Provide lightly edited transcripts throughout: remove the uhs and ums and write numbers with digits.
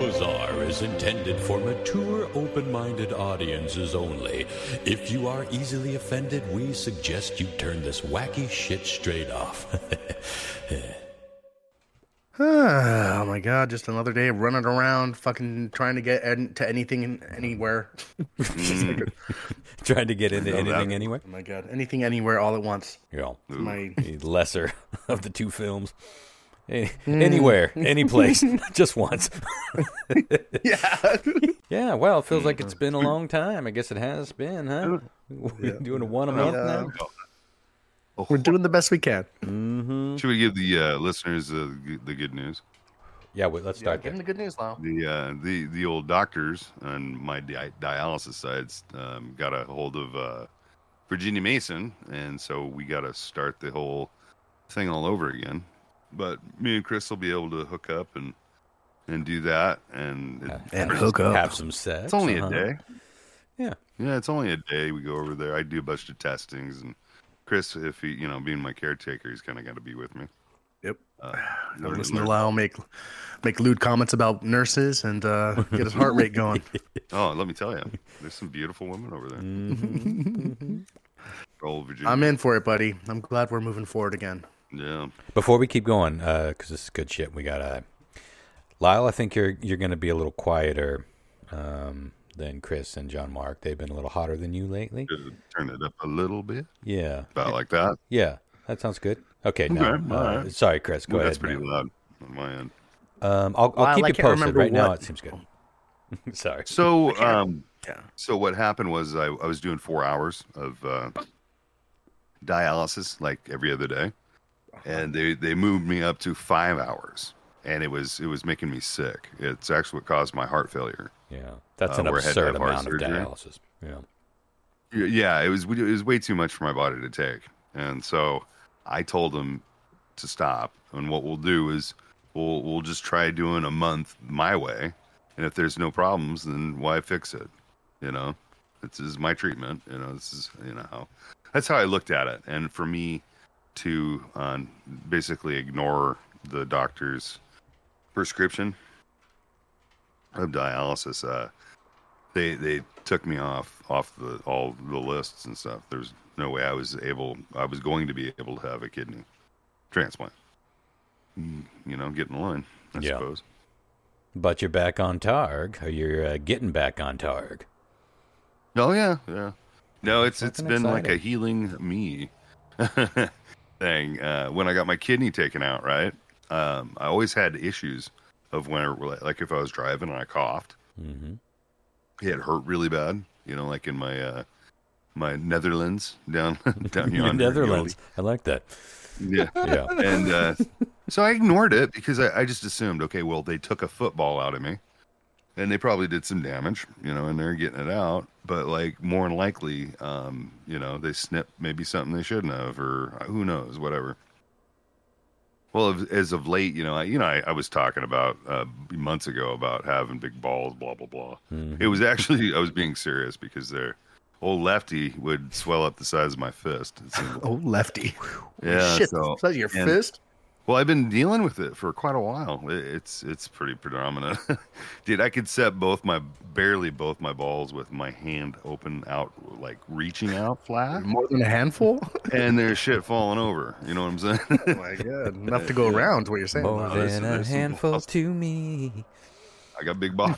Bizarre is intended for mature, open-minded audiences only. If you are easily offended, we suggest you turn this wacky shit straight off. Oh my god, just another day of running around, fucking trying to get to anything and anywhere. Trying to get into anything anywhere? Oh my god, anything anywhere all at once. Yeah. My The lesser of the two films. Anywhere, any place, just once. yeah. Yeah, well, it feels like it's been a long time. I guess it has been, huh? We're doing a one a month now. We're doing the best we can. Mm-hmm. Should we give the listeners the good news? Yeah, let's start Give there. them the good news, Lau. The old doctors on my dialysis sides got a hold of Virginia Mason, and so we got to start the whole thing all over again. But me and Chris will be able to hook up and do that and hook up. Have some sex. It's only a day. Yeah, it's only a day. We go over there. I do a bunch of testings, and Chris, if he, being my caretaker, he's kind of got to be with me. Yep. Listen to Lau make lewd comments about nurses and get his heart rate going. Oh, let me tell you, there's some beautiful women over there. Mm-hmm. Old Virginia. I'm in for it, buddy. I'm glad we're moving forward again. Yeah. Before we keep going, because this is good shit, we got Lyle. I think you're going to be a little quieter than Chris and John Mark. They've been a little hotter than you lately. Turn it up a little bit. Yeah. About like that. Yeah, that sounds good. Okay, now, right. Sorry, Chris. Go ahead. That's pretty loud on my end. I'll keep you posted. Right now, it seems good. Sorry. So, Yeah. So what happened was I was doing 4 hours of dialysis like every other day, and they moved me up to 5 hours, and it was making me sick. It's actually what caused my heart failure. Yeah, that's an where I had to absurd have heart amount of surgery. dialysis. Yeah. Yeah, it was way too much for my body to take, and so I told them to stop. And what we'll do is we'll just try doing a month my way, and if there's no problems, then why fix it? This is my treatment. This is that's how I looked at it. And for me to basically ignore the doctor's prescription of dialysis, they took me off all the lists and stuff. There's no way I was going to be able to have a kidney transplant. Get in line, I suppose. But you're back on targ, or you're getting back on targ. Oh yeah. No, it's been exciting. like a healing me thing. When I got my kidney taken out, right? I always had issues of like if I was driving and I coughed, it hurt really bad. Like in my my Netherlands down yonder. Netherlands. I like that. Yeah. Yeah. And so I ignored it because I just assumed, okay, well, they took a football out of me and they probably did some damage, and they're getting it out. But like more than likely, they snipped maybe something they shouldn't have, or who knows, whatever. Well, as of late, I was talking about months ago about having big balls, blah, blah, blah. Mm-hmm. It was actually, I was being serious because their old lefty would swell up the size of my fist. Oh, lefty. Yeah. Shit, that's your fist? Well, I've been dealing with it for quite a while. It's pretty predominant. Dude, I could set barely both my balls with my hand open out, like reaching out flat. More than a handful? And there's shit falling over. You know what I'm saying? Oh my god. Enough to go around is what you're saying. More than a handful to me. I got big balls.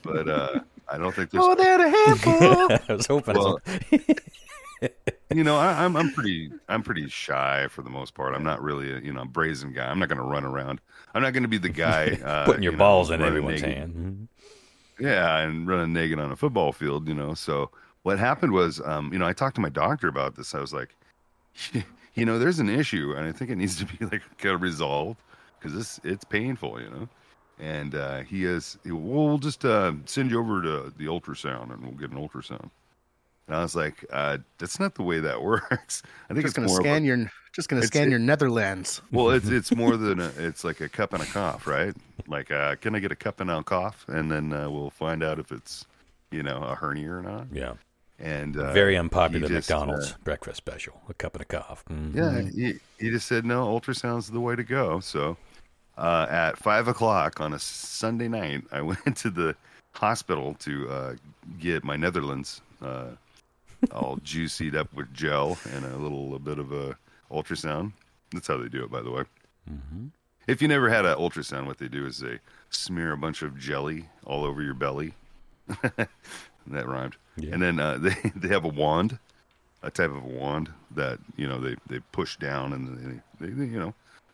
But I don't think there's... More than a handful. I was hoping. Well, I'm pretty shy for the most part. I'm not really a brazen guy. I'm not going to run around. I'm not going to be the guy putting your balls in running everyone's naked. hand. Yeah, and running naked on a football field. So what happened was, I talked to my doctor about this. I was like, there's an issue, and I think it needs to be like kind of resolved because it's painful, And we'll just send you over to the ultrasound, and we'll get an ultrasound. And I was like, that's not the way that works. I think Just gonna scan your Netherlands. Well, it's more than it's like a cup and a cough, right? Like, can I get a cup and a cough, and then we'll find out if it's a hernia or not. Yeah. And very unpopular McDonald's breakfast special, a cup and a cough. Mm-hmm. Yeah, he just said no, ultrasound's the way to go. So at 5 o'clock on a Sunday night, I went to the hospital to get my Netherlands all juicied up with gel and a little bit of a ultrasound. That's how they do it, by the way. Mm-hmm. If you never had an ultrasound, what they do is they smear a bunch of jelly all over your belly. That rhymed. Yeah. And then they have a wand, a type of a wand that they push down, and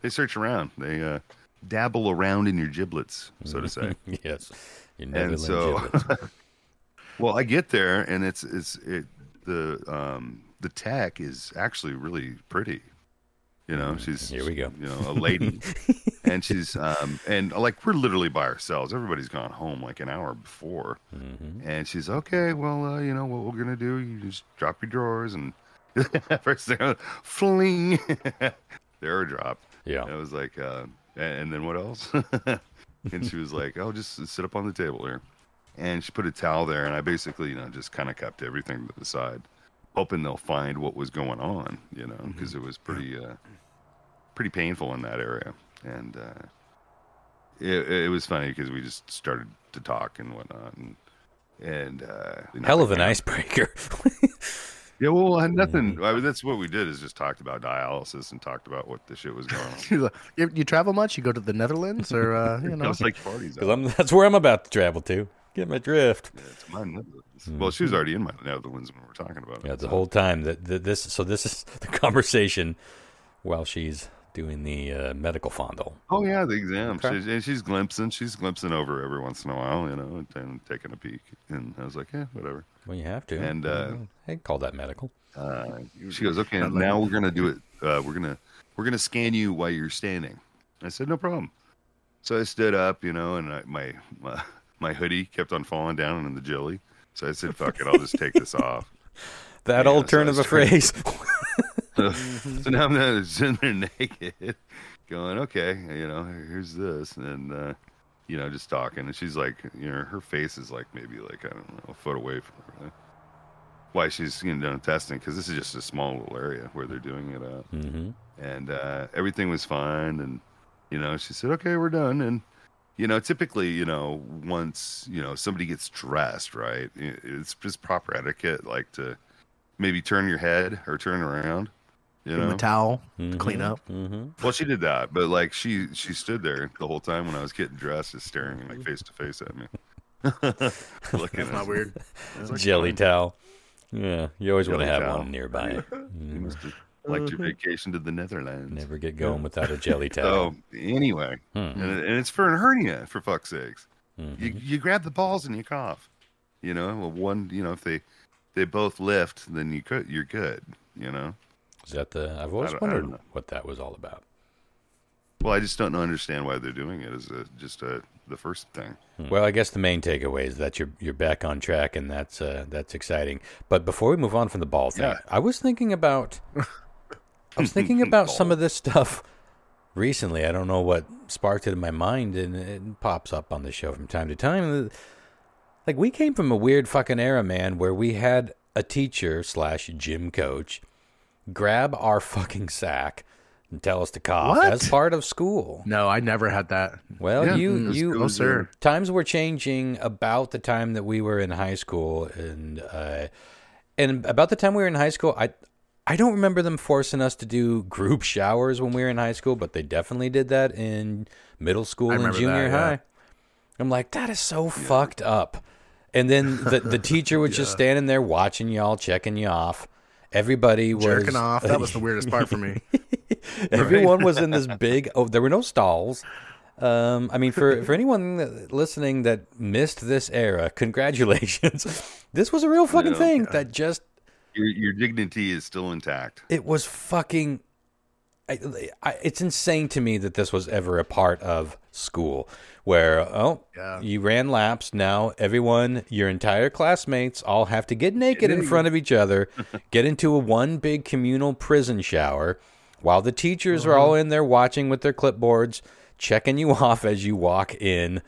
they search around. They dabble around in your giblets, so to say. Yes, your Netherlands giblets. Well, I get there, and the tech is actually really pretty. She's here we go. A lady, and she's and like we're literally by ourselves. Everybody's gone home like an hour before, and she's okay. Well, what we're gonna do? You just drop your drawers, and first thing, fling, there a drop. Yeah, and I was like, and then what else? And she was like, oh, just sit up on the table here, and she put a towel there, and I basically just kind of kept everything to the side, hoping they'll find what was going on, because it was pretty painful in that area. And it was funny because we just started to talk and whatnot. And hell of an icebreaker. Yeah, well, I had nothing. I mean, that's what we did is just talked about dialysis and talked about what the shit was going on. You travel much? You go to the Netherlands? Or, It's like parties. That's where I'm about to travel to. Get my drift. Yeah, it's my Netherlands. Well, she was already in my Netherlands when we were talking about it. Yeah, the whole time. This is the conversation while she's doing the medical fondle. Oh yeah, the exam. Okay. She's glimpsing over every once in a while, and taking a peek. And I was like, yeah, whatever. Well, you have to. And I call that medical. She goes, okay, now we're gonna do it. We're gonna scan you while you're standing. I said, no problem. So I stood up, and my hoodie kept on falling down in the jelly. So I said, fuck it, I'll just take this off. That old turn of a phrase. So now I'm sitting there naked, going, okay, here's this, and just talking. And she's like, her face is like maybe like I don't know, a foot away from her. Why she's done testing, because this is just a small little area where they're doing it at. Mm-hmm. And everything was fine, and she said, okay, we're done. And typically, once somebody gets dressed, right, it's just proper etiquette, like to maybe turn your head or turn around. The towel, clean up. Mm-hmm. Well, she did that, but like she stood there the whole time when I was getting dressed, just staring like face to face at me. Looking. That's not weird. Like, jelly towel. Yeah, you always want to have one nearby. You must have liked your vacation to the Netherlands. Never get going without a jelly towel. So anyway, and it's for a hernia, for fuck's sakes. You grab the balls and you cough. Well, one, if they both lift, then you're good. Is that I've always wondered what that was all about. Well, I just don't understand why they're doing it as the first thing. Well, I guess the main takeaway is that you're back on track, and that's exciting. But before we move on from the ball thing, I was thinking about some of this stuff recently. I don't know what sparked it in my mind, and it pops up on the show from time to time. Like, we came from a weird fucking era, man, where we had a teacher / gym coach grab our fucking sack and tell us to cough as part of school. No, I never had that. Well, no, sir. Times were changing about the time that we were in high school, and about the time we were in high school, I don't remember them forcing us to do group showers when we were in high school, but they definitely did that in middle school and junior high. Yeah. I'm like, that is so fucked up. And then the teacher was just standing there watching y'all, checking you off. Everybody was jerking off. That was the weirdest part for me. Everyone was in this big. Oh, there were no stalls. I mean, for anyone listening that missed this era, congratulations. This was a real fucking thing that just your dignity is still intact. It was fucking. It's insane to me that this was ever a part of school where, you ran laps. Now everyone, your entire classmates all have to get naked in front of each other, get into one big communal prison shower while the teachers are all in there watching with their clipboards, checking you off as you walk in.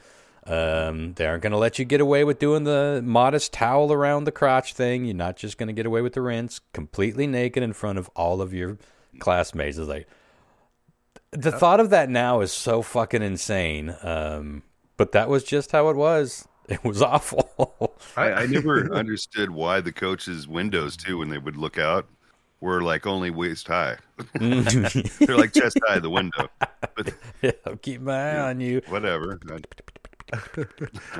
They aren't going to let you get away with doing the modest towel around the crotch thing. You're not just going to get away with the rinse completely naked in front of all of your classmates. Is like, The thought of that now is so fucking insane. But that was just how it was. It was awful. I never understood why the coaches' windows too, when they would look out, were like only waist high. They're like chest high, the window. But, Yeah, I'll keep my eye on you. whatever.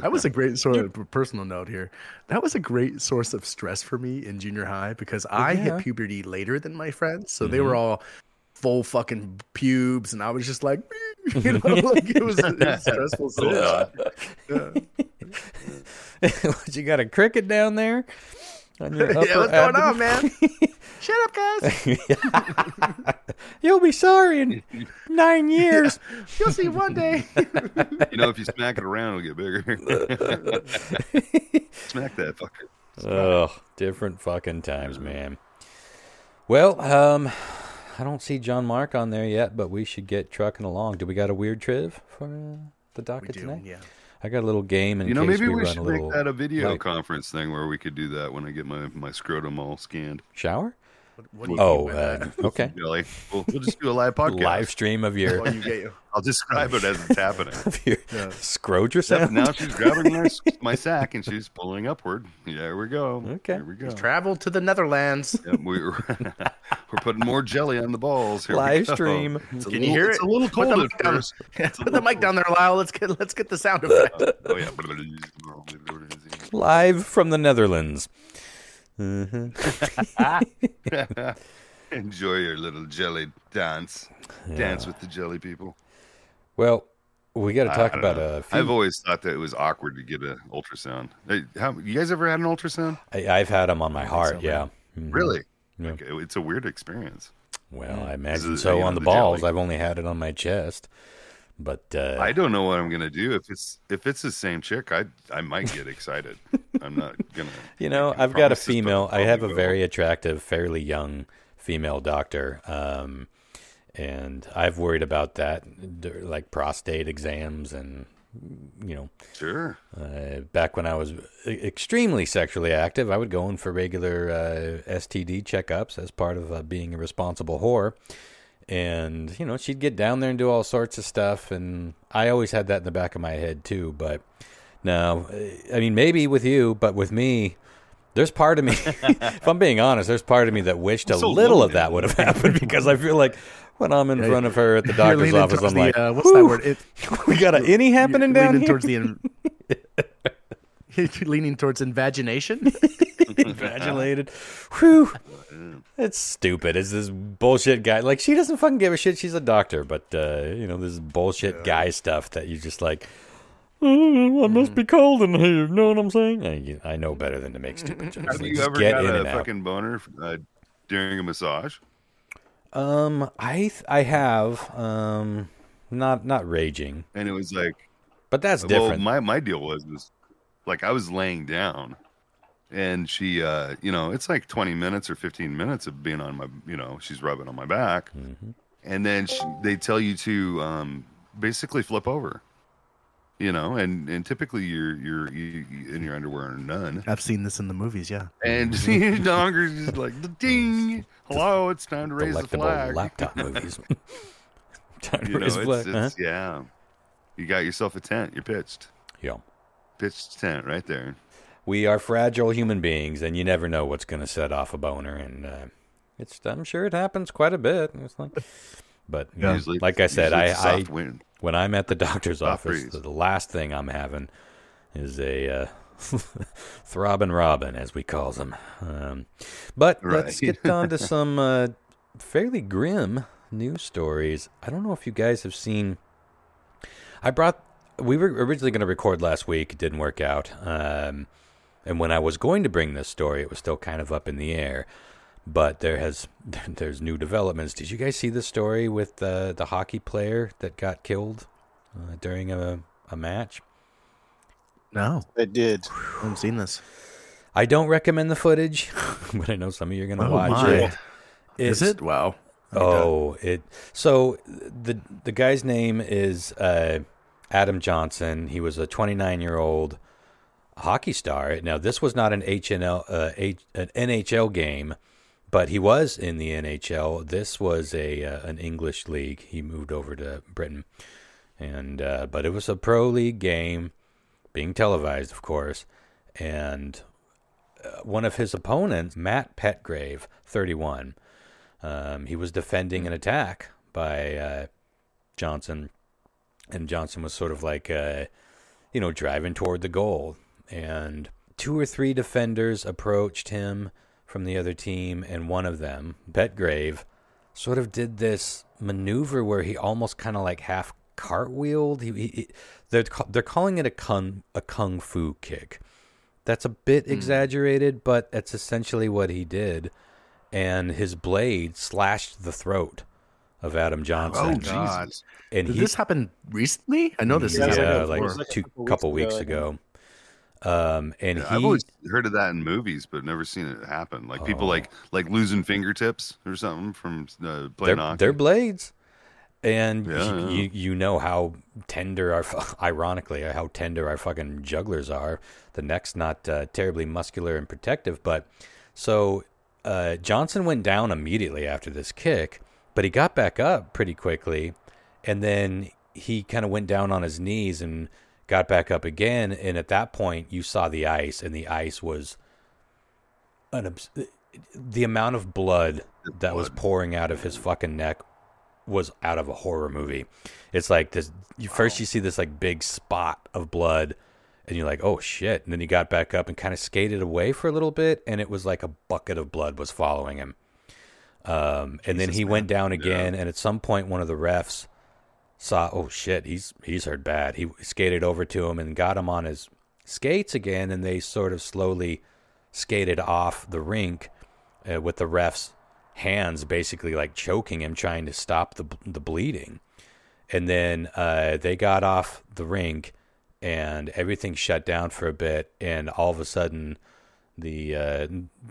That was a great sort of personal note here. That was a great source of stress for me in junior high because I hit puberty later than my friends. So they were all full fucking pubes, and I was just like, you know, like it was stressful. What, you got a cricket down there on your upper What's going on, man? Shut up, guys. You'll be sorry in 9 years. You'll see one day. You know, if you smack it around, it'll get bigger. Smack that fucker. Oh, different fucking times, man. Well, I don't see John Mark on there yet, but we should get trucking along. Do we got a weird triv for the docket tonight? Yeah. I got a little game in You know, case maybe we we run should a make little that a video light. conference thing where we could do that when I get my scrotum all scanned. Shower. What do you mean by that? Okay. Really? We'll just do a live podcast. Live stream of your, Well, you get you. I'll describe it as it's happening. of your scroger Yep, sound. now she's grabbing my sack and she's pulling upward. There we go. Okay. Here we go. Travel to the Netherlands. Yep, we're putting more jelly on the balls. Here we Live go. stream. Can you hear it? It's a little Put cold the at mic down. first. Put the mic down there, Lyle. Let's get the sound effect. Oh yeah. Live from the Netherlands. Enjoy your little jelly dance. Dance with the jelly people. Well, we got to talk I don't about know. a few. I've always thought that it was awkward to get an ultrasound. Hey, you guys ever had an ultrasound? I've had them on my heart. so, Yeah. Mhm. Really? Yeah. Like, it's a weird experience. Well, I imagine Is it, so you on know, the the balls. jelly? I've only had it on my chest, but I don't know what I'm gonna do if it's the same chick. I might get excited. I'm not gonna. you know, I can I've got a promise this, but female. I I'll have a go. very attractive, fairly young female doctor, and I've worried about that, like prostate exams and. You know, Sure. back when I was extremely sexually active, I would go in for regular STD checkups as part of being a responsible whore. And, you know, she'd get down there and do all sorts of stuff. And I always had that in the back of my head, too. But now, I mean, maybe with you, but with me, there's part of me, if I'm being honest, there's part of me that wished a so little of lonely. that would have happened because I feel like when I'm in front of her at the You're doctor's leaning office, towards I'm like, what's that word? we got an innie happening You're down leaning here? towards you're leaning towards invagination. Invaginated. Whew. It's stupid. It's this bullshit guy. Like, she doesn't fucking give a shit. She's a doctor, but, you know, this bullshit guy stuff that you just like, oh, I must be cold in here. Know what I'm saying? I know better than to make stupid jokes. Have you Just ever get got in a and out. fucking boner during a massage? I have, not raging, And it was like, but that's well, different. my deal was like I was laying down, and she, you know, it's like 20 minutes or 15 minutes of being on my, you know, she's rubbing on my back, and then they tell you to basically flip over, you know, and typically you're in your underwear or none, I've seen this in the movies. Yeah. and the donger's just like ding, hello, it's time to raise the Delectable flag. laptop movies. Time to You know, raise the flag, it's yeah, you got yourself a tent. You're pitched. Yeah. Pitched tent right there. We are fragile human beings, and you never know what's going to set off a boner. And I'm sure it happens quite a bit. It's like, but you know, Usually- like I said, usually it's I soft wind. when I'm at the doctor's Soft office, breeze. the last thing I'm having is a throbbing Robin, as we calls them. But let's Right. get on to some fairly grim news stories. I don't know if you guys have seen. We were originally going to record last week. It didn't work out. And when I was going to bring this story, it was still kind of up in the air. But there's new developments. Did you guys see the story with the hockey player that got killed during a match? No, I did. I haven't seen this. I don't recommend the footage, but I know some of you are going to Oh, watch my. it. Is it? Wow. So the guy's name is Adam Johnson. He was a 29-year-old hockey star. Now, this was not an NHL game. But he was in the NHL. This was an English league. He moved over to Britain, and but it was a pro league game, being televised, of course. And one of his opponents, Matt Petgrave, 31, he was defending an attack by Johnson, and Johnson was sort of like, driving toward the goal, and 2 or 3 defenders approached him from the other team, and one of them, Petgrave, sort of did this maneuver where he almost kind of like half cartwheeled. They're calling it a kung fu kick. That's a bit exaggerated, but that's essentially what he did, and his blade slashed the throat of Adam Johnson. Oh God! And did this happen recently? I know this is like a couple weeks ago. And I've always heard of that in movies, but never seen it happen. Like people like losing fingertips or something from playing hockey. They're blades, and you know how tender ironically, how tender our fucking jugglers are. The neck's not terribly muscular and protective, but so Johnson went down immediately after this kick, but he got back up pretty quickly, and then he kind of went down on his knees and got back up again, and at that point you saw the ice, and the ice was the amount of blood that was pouring out of his fucking neck was out of a horror movie. It's like this, first you see this like big spot of blood, and you're like, oh shit, and then he got back up and kind of skated away for a little bit, and it was like a bucket of blood was following him. And then he went down again, and at some point one of the refs saw, oh shit, he's hurt bad. He skated over to him and got him on his skates again, and they sort of slowly skated off the rink with the ref's hands basically like choking him, trying to stop the bleeding. And then they got off the rink, and everything shut down for a bit, and all of a sudden the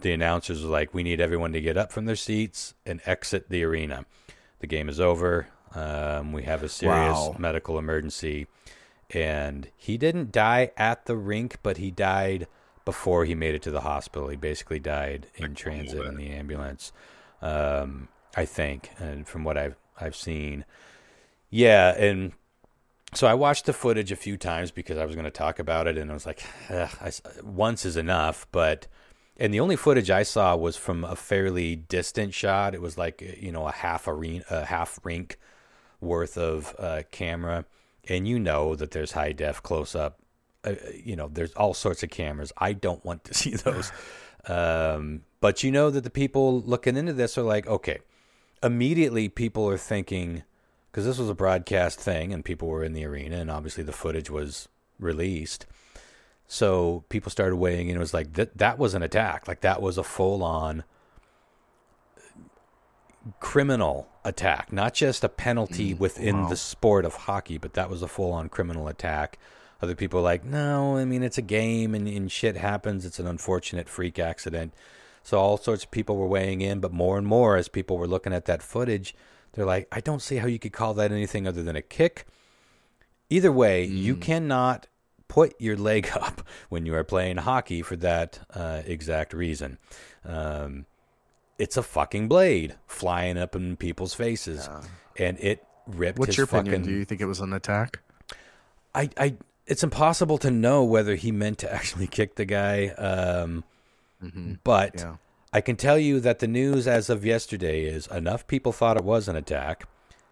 announcers were like, we need everyone to get up from their seats and exit the arena. The game is over. We have a serious medical emergency, and he didn't die at the rink, but he died before he made it to the hospital. He basically died in transit in the ambulance, I think, and from what I've seen. Yeah, and so I watched the footage a few times because I was going to talk about it, and I was like, once is enough, and the only footage I saw was from a fairly distant shot. It was like, a half rink worth of camera, and that there's high def close up. There's all sorts of cameras. I don't want to see those. But that the people looking into this are like, okay, immediately people are thinking, because this was a broadcast thing and people were in the arena, and obviously the footage was released. So people started weighing in. It was like that was an attack. Like that was a full-on criminal attack, not just a penalty within the sport of hockey, but that was a full-on criminal attack. Other people are like, no, I mean, it's a game and shit happens. It's an unfortunate freak accident. So all sorts of people were weighing in, but more and more as people were looking at that footage, they're like, I don't see how you could call that anything other than a kick. Either way, you cannot put your leg up when you are playing hockey for that exact reason. It's a fucking blade flying up in people's faces, and it ripped What's his your fucking... opinion? Do you think it was an attack? It's impossible to know whether he meant to actually kick the guy, but I can tell you that the news as of yesterday is enough people thought it was an attack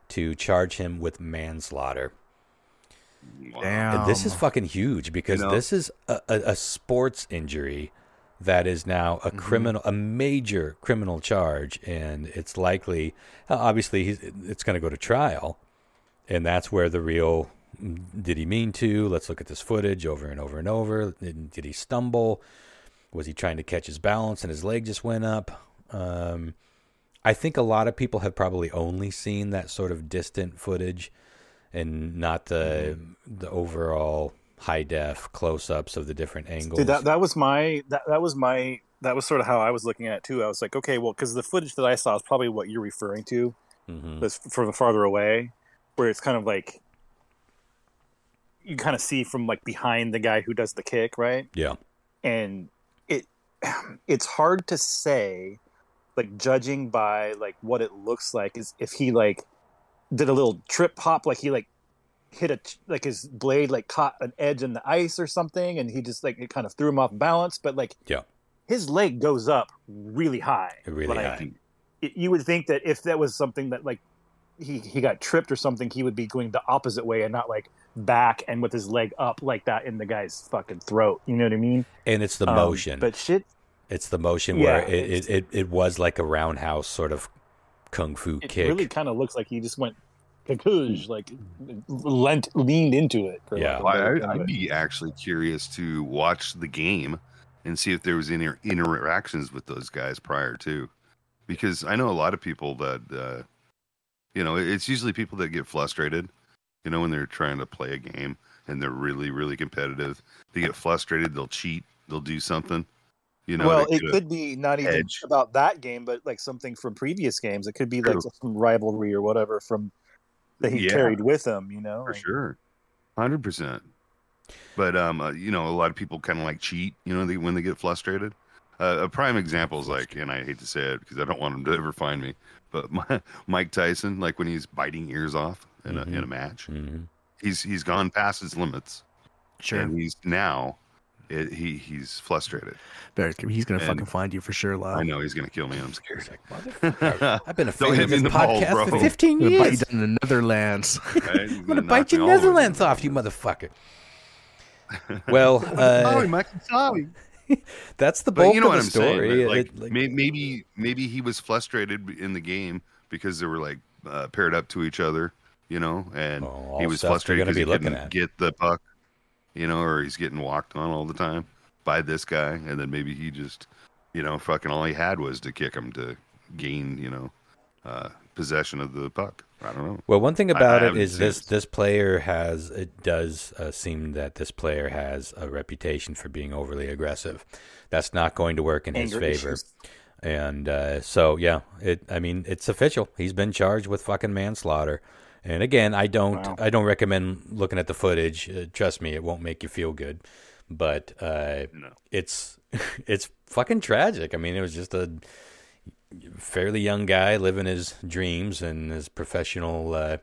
to charge him with manslaughter. Damn. And this is fucking huge because this is a sports injury that is now a major criminal charge, and it's likely, obviously, it's going to go to trial, and that's where the real, did he mean to? Let's look at this footage over and over and over. Did he stumble? Was he trying to catch his balance and his leg just went up? I think a lot of people have probably only seen that sort of distant footage and not the overall high def close ups of the different angles. Dude, that was sort of how I was looking at it too. I was like, okay, well, because the footage that I saw is probably what you're referring to, that's from farther away, where it's kind of like you kind of see from like behind the guy who does the kick, right? Yeah, and it's hard to say like judging by like what it looks like is if he like did a little trip hop, like he like hit like his blade like caught an edge in the ice or something, and he just like it kind of threw him off balance. But like his leg goes up really high, really like, high. You would think that if that was something that like he got tripped or something, he would be going the opposite way and not like back and with his leg up like that in the guy's fucking throat. You know what I mean? And it's the motion. But shit. It's the motion where it was like a roundhouse sort of kung fu kick. It really kind of looks like he just went kakoosh, like leaned into it. I'd be actually curious to watch the game and see if there was any interactions with those guys prior to, because I know a lot of people that it's usually people that get frustrated, when they're trying to play a game and they're really, really competitive. They get frustrated, they'll cheat, they'll do something. Well, it could be not even about that game, but like something from previous games. It could be like some rivalry or whatever from that he carried with him. For sure, 100%. But a lot of people kind of like cheat. When they get frustrated. A prime example is like, and I hate to say it because I don't want him to ever find me, but Mike Tyson, like when he's biting ears off in a match, he's gone past his limits. Sure, and he's now. He's frustrated. He's gonna fucking find you for sure, Lyle. I know he's gonna kill me. I'm scared. I've been a fan of this podcast for 15 years. I'm gonna bite you in the Netherlands. I'm gonna bite your Netherlands off, you motherfucker. Well, sorry. That's the bulk of the story. Like, maybe he was frustrated in the game because they were like paired up to each other, and he was frustrated because he couldn't get the puck. Or he's getting walked on all the time by this guy. And then maybe he just, fucking all he had was to kick him to gain, possession of the puck. I don't know. Well, one thing about it is this player does seem that this player has a reputation for being overly aggressive. That's not going to work in his favor. And it's official. He's been charged with fucking manslaughter. And again, I don't recommend looking at the footage. Trust me, it won't make you feel good. But it's fucking tragic. I mean, it was just a fairly young guy living his dreams, and his professional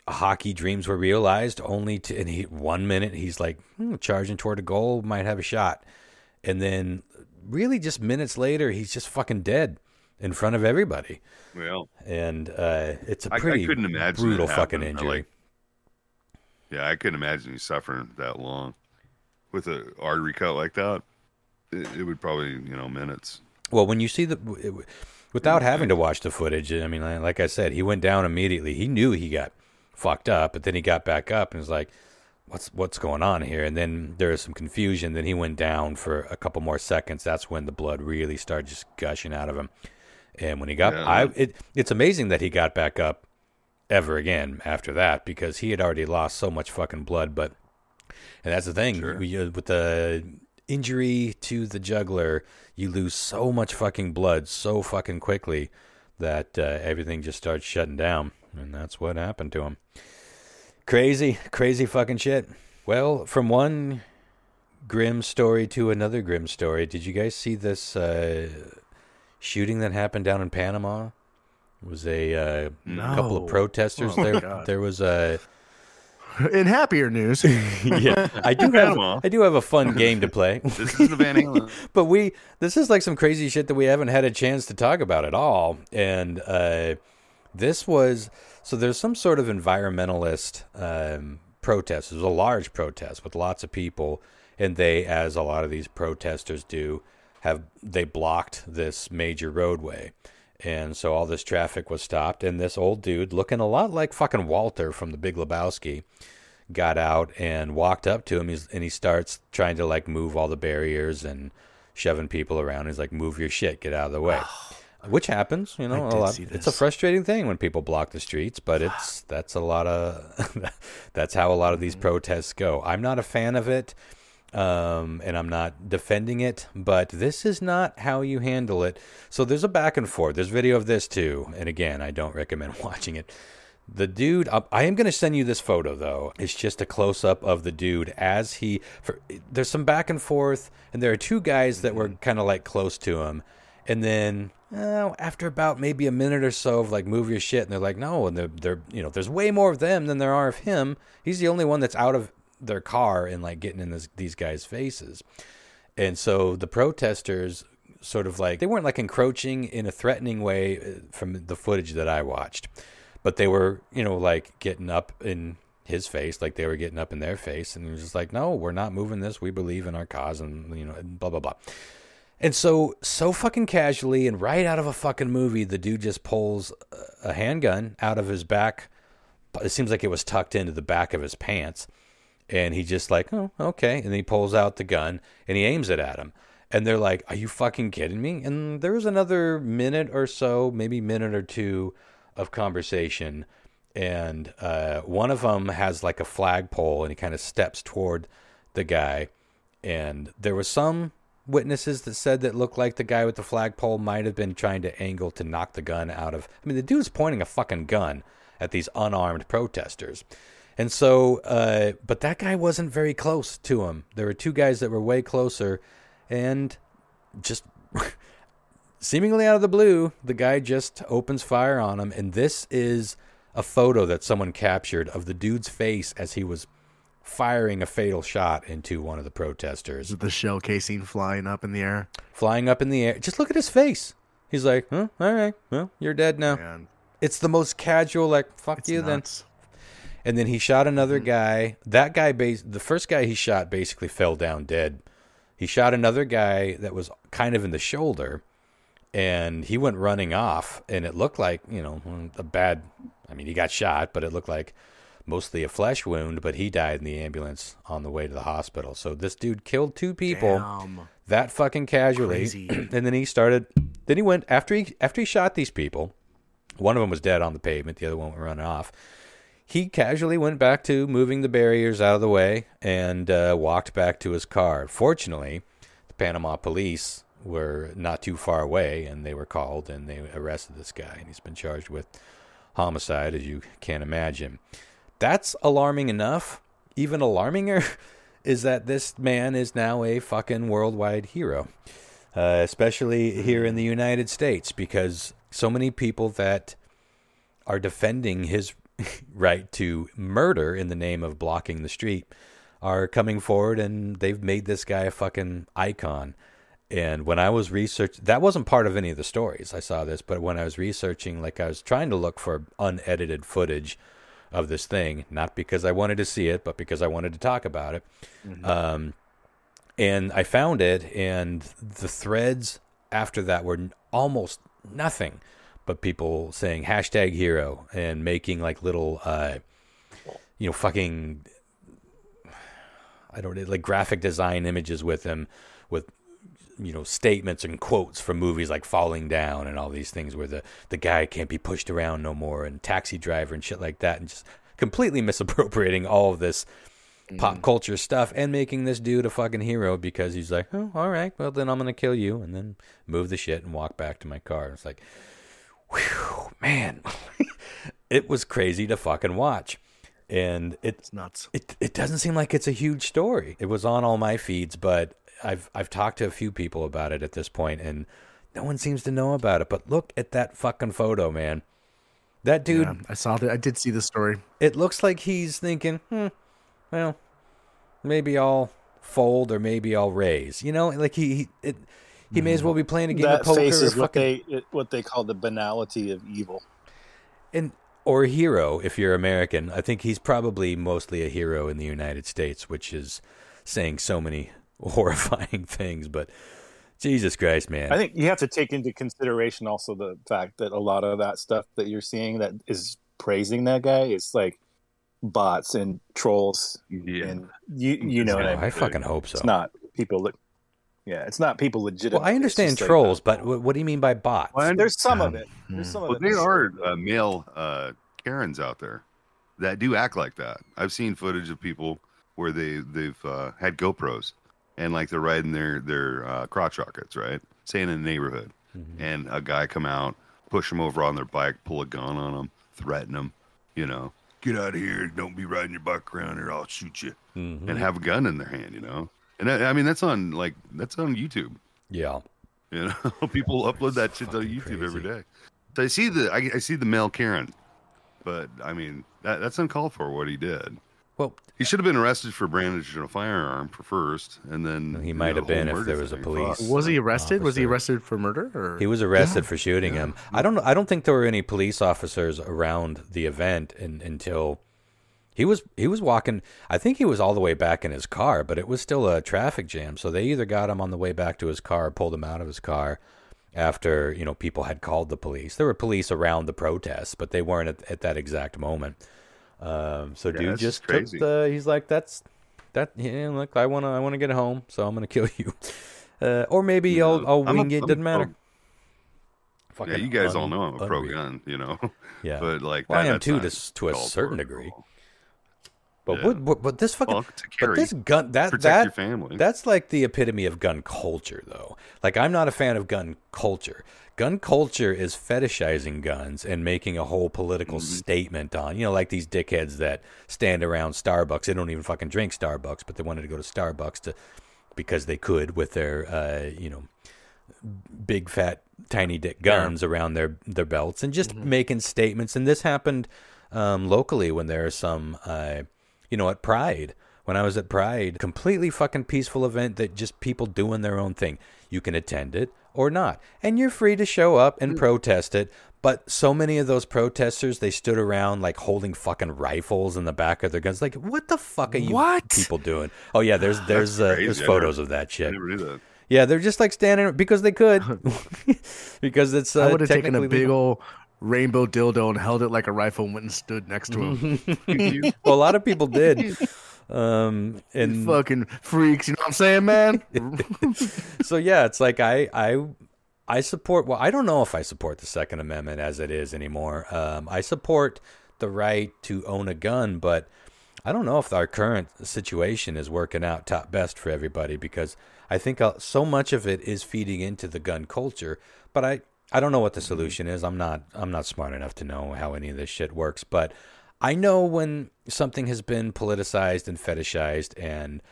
hockey dreams were realized. In 1 minute, he's like charging toward a goal, might have a shot, and then really just minutes later, he's just fucking dead in front of everybody. Well, and it's a pretty brutal fucking injury. I couldn't imagine you suffering that long with an artery cut like that. It would probably, minutes. Well, when you see without having to watch the footage, I mean, like I said, he went down immediately. He knew he got fucked up, but then he got back up and was like, what's going on here? And then there was some confusion. Then he went down for a couple more seconds. That's when the blood really started just gushing out of him. And when he got, it's amazing that he got back up ever again after that, because he had already lost so much fucking blood. And that's the thing, with the injury to the jugular, you lose so much fucking blood so fucking quickly that everything just starts shutting down. And that's what happened to him. Crazy fucking shit. Well, from one grim story to another grim story, did you guys see this shooting that happened down in Panama? It was a couple of protesters. There was a. In happier news, I do have a fun game to play. This isn't a Van Halen. But this is like some crazy shit that we haven't had a chance to talk about at all. And this was, so there's some sort of environmentalist protest. It was a large protest with lots of people, and they, as a lot of these protesters do, they blocked this major roadway. And so all this traffic was stopped, and this old dude, looking a lot like fucking Walter from The Big Lebowski, got out and walked up to him, and he starts trying to like move all the barriers and shoving people around. He's like, "Move your shit, get out of the way," which happens, a lot. It's a frustrating thing when people block the streets, but that's how a lot of these protests go. I'm not a fan of it. And I'm not defending it, but this is not how you handle it. So there's a back and forth. There's video of this too. And again, I don't recommend watching it. The dude, I am going to send you this photo though. It's just a close up of the dude there's some back and forth, and there are two guys that were kind of like close to him. And then after about maybe a minute or so of like, move your shit, and they're like, no, and they're there's way more of them than there are of him. He's the only one that's out of their car and like getting in these guys' faces. And so the protesters sort of like, they weren't like encroaching in a threatening way from the footage that I watched, but they were, like getting up in his face, like they were getting up in their face, and he was just like, no, we're not moving this. We believe in our cause, and blah, blah, blah. And so fucking casually and right out of a fucking movie, the dude just pulls a handgun out of his back. It seems like it was tucked into the back of his pants. And he just like, oh, okay. And he pulls out the gun and he aims it at him. And they're like, are you fucking kidding me? And there was another minute or so, maybe minute or two of conversation. And one of them has like a flagpole and he kind of steps toward the guy. And there was some witnesses that said that looked like the guy with the flagpole might have been trying to angle to knock the gun out of. I mean, the dude's pointing a fucking gun at these unarmed protesters. And so, but that guy wasn't very close to him. There were two guys that were way closer, and just seemingly out of the blue, the guy just opens fire on him. And this is a photo that someone captured of the dude's face as he was firing a fatal shot into one of the protesters. The shell casing flying up in the air. Flying up in the air. Just look at his face. He's like, all right, well, you're dead now. Man. It's the most casual, like, fuck it's you nuts. Then. And then he shot another guy. That guy, the first guy he shot basically fell down dead. He shot another guy that was kind of in the shoulder, and he went running off, and it looked like, he got shot, but it looked like mostly a flesh wound, but he died in the ambulance on the way to the hospital. So this dude killed two people that fucking casually. And then he went, after he shot these people, one of them was dead on the pavement, the other one went running off. He casually went back to moving the barriers out of the way and walked back to his car. Fortunately, the Panama police were not too far away, and they were called, and they arrested this guy, and he's been charged with homicide, as you can imagine. That's alarming enough. Even alarminger is that this man is now a fucking worldwide hero, especially here in the United States, because so many people that are defending his right to murder in the name of blocking the street are coming forward, and they've made this guy a fucking icon. And when I was researching, that wasn't part of any of the stories. I saw this, but when I was researching, like, I was trying to look for unedited footage of this thing, not because I wanted to see it, but because I wanted to talk about it. Mm-hmm. And I found it, and the threads after that were almost nothing but people saying #hero and making like little, fucking, I don't know, like graphic design images with him, with, statements and quotes from movies like Falling Down and all these things where the guy can't be pushed around no more, and Taxi Driver and shit like that, and just completely misappropriating all of this pop culture stuff and making this dude a fucking hero because he's like, oh, all right, well then I'm going to kill you and then move the shit and walk back to my car. It's like, whew, man, it was crazy to fucking watch. And it's nuts. It doesn't seem like it's a huge story. It was on all my feeds, but I've talked to a few people about it at this point, and no one seems to know about it. But look at that fucking photo, man. That dude. Yeah, I saw that. I did see the story. It looks like he's thinking, well, maybe I'll fold or maybe I'll raise. Like he may as well be playing a game of poker. That face is or what they call the banality of evil. Or a hero if you're American. I think he's probably mostly a hero in the United States, which is saying so many horrifying things. But Jesus Christ, man. I think you have to take into consideration also the fact that a lot of that stuff that you're seeing that is praising that guy is like bots and trolls. Yeah. And you know what I mean? I fucking hope so. It's not people it's not people legitimate. Well, I understand trolls, but what do you mean by bots? Well, there's some of it. There's some of it. There are male Karens out there that do act like that. I've seen footage of people where they've had GoPros and like they're riding their crotch rockets, right? Staying in the neighborhood, and a guy come out, push them over on their bike, pull a gun on them, threaten them, get out of here, don't be riding your bike around here, I'll shoot you, and have a gun in their hand, And I mean that's on YouTube. Yeah. You know, people upload that shit to YouTube every day. So I see the male Karen, but I mean that's uncalled for what he did. Well, he should have been arrested for brandishing a firearm for first, and then he might have been if there was a police. Was he arrested? Officer. Was he arrested for murder? Or? He was arrested for shooting him. I don't think there were any police officers around the event until he was walking. I think he was all the way back in his car, but it was still a traffic jam. So they either got him on the way back to his car, or pulled him out of his car after people had called the police. There were police around the protests, but they weren't at that exact moment. Dude just took he's like, look, I want to get home, so I'm going to kill you. Or maybe I'll wing it. Doesn't matter. Yeah, you guys all know I'm a pro gun, Yeah. But like, I am too, to a certain degree. But but this fucking but this gun protect your family. That's like the epitome of gun culture, though. Like, I'm not a fan of gun culture. Gun culture is fetishizing guns and making a whole political statement on, like these dickheads that stand around Starbucks. They don't even fucking drink Starbucks, but they wanted to go to Starbucks because they could with their, big fat tiny dick guns around their belts and just making statements. And this happened locally when there are some, at Pride. When I was at Pride, completely fucking peaceful event that just people doing their own thing. You can attend it or not. And you're free to show up and protest it. But so many of those protesters, they stood around like holding fucking rifles in the back of their guns. Like, what the fuck are you people doing? Oh yeah, there's photos of that shit. I never knew that. Yeah, they're just like standing because they could. Because it's I would have taken a big old rainbow dildo and held it like a rifle and went and stood next to him. Well, a lot of people did. And you fucking freaks, you know what I'm saying, man? So yeah, it's like I support. Well, I don't know if I support the Second Amendment as it is anymore. I support the right to own a gun, but I don't know if our current situation is working out top best for everybody, because I think so much of it is feeding into the gun culture. But I don't know what the solution is. I'm not smart enough to know how any of this shit works, but I know when something has been politicized and fetishized, and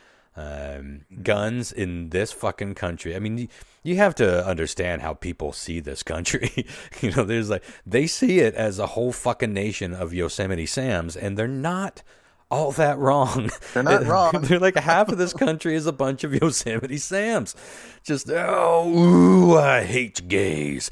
guns in this fucking country. I mean, you have to understand how people see this country. There's they see it as a whole fucking nation of Yosemite Sams, and they're not all that wrong. They're not wrong. They're like, half of this country is a bunch of Yosemite Sams. Just, I hate gays.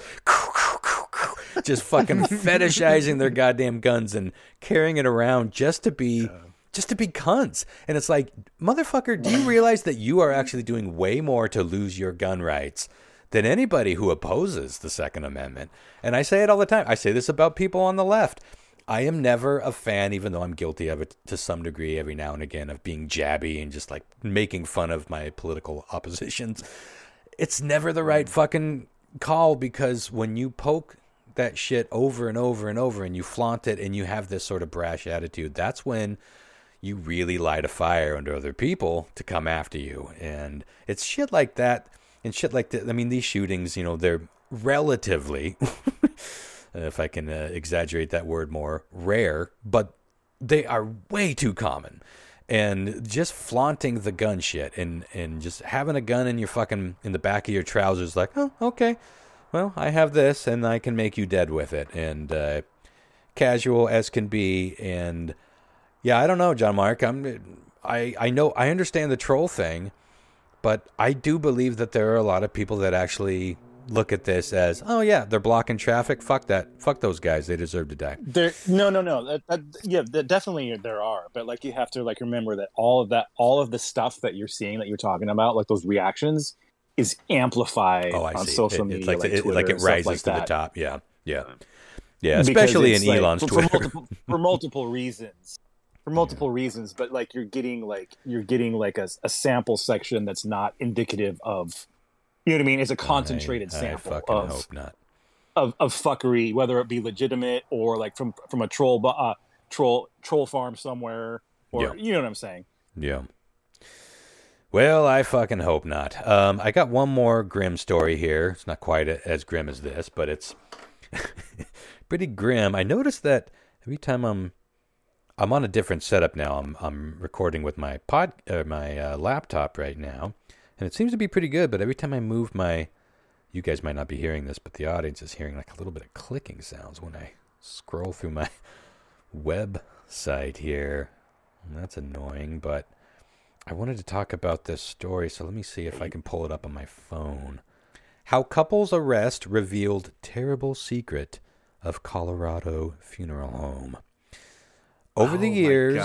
Just fucking fetishizing their goddamn guns and carrying it around just to be cunts. And it's like, motherfucker, do you realize that you are actually doing way more to lose your gun rights than anybody who opposes the Second Amendment? And I say it all the time. I say this about people on the left. I am never a fan, even though I'm guilty of it to some degree every now and again, of being jabby and just like making fun of my political oppositions. It's never the right fucking call, because when you poke that shit over and over and over and you flaunt it and you have this sort of brash attitude, that's when you really light a fire under other people to come after you. And it's shit like that and shit like that. I mean, these shootings, they're relatively, if I can exaggerate that word more, rare, but they are way too common. And just flaunting the gun shit and just having a gun in the back of your trousers, like, oh, okay, well, I have this and I can make you dead with it. And casual as can be. And yeah, I don't know, John Mark. I know, I understand the troll thing, but I do believe that there are a lot of people that actually look at this as, oh yeah, they're blocking traffic. Fuck that. Fuck those guys. They deserve to die. No. Definitely there are, but like, you have to remember that all of the stuff that you're seeing, that you're talking about, like those reactions, is amplified on social media, like Twitter, it rises to the top. Yeah. Because especially in Elon's Twitter for multiple reasons. But like, you're getting a sample section that's not indicative of. You know what I mean? It's a concentrated sample hope not. Of fuckery, whether it be legitimate or like from a troll farm somewhere, or you know what I'm saying? Yeah. Well, I fucking hope not. I got one more grim story here. It's not quite as grim as this, but it's pretty grim. I noticed that every time I'm on a different setup now. I'm recording with my laptop right now. And it seems to be pretty good, but every time I move my, You guys might not be hearing this, but the audience is hearing like a little bit of clicking sounds when I scroll through my website here. And that's annoying, but I wanted to talk about this story, so let me see if I can pull it up on my phone. How couple's arrest revealed terrible secret of Colorado funeral home. Over the years,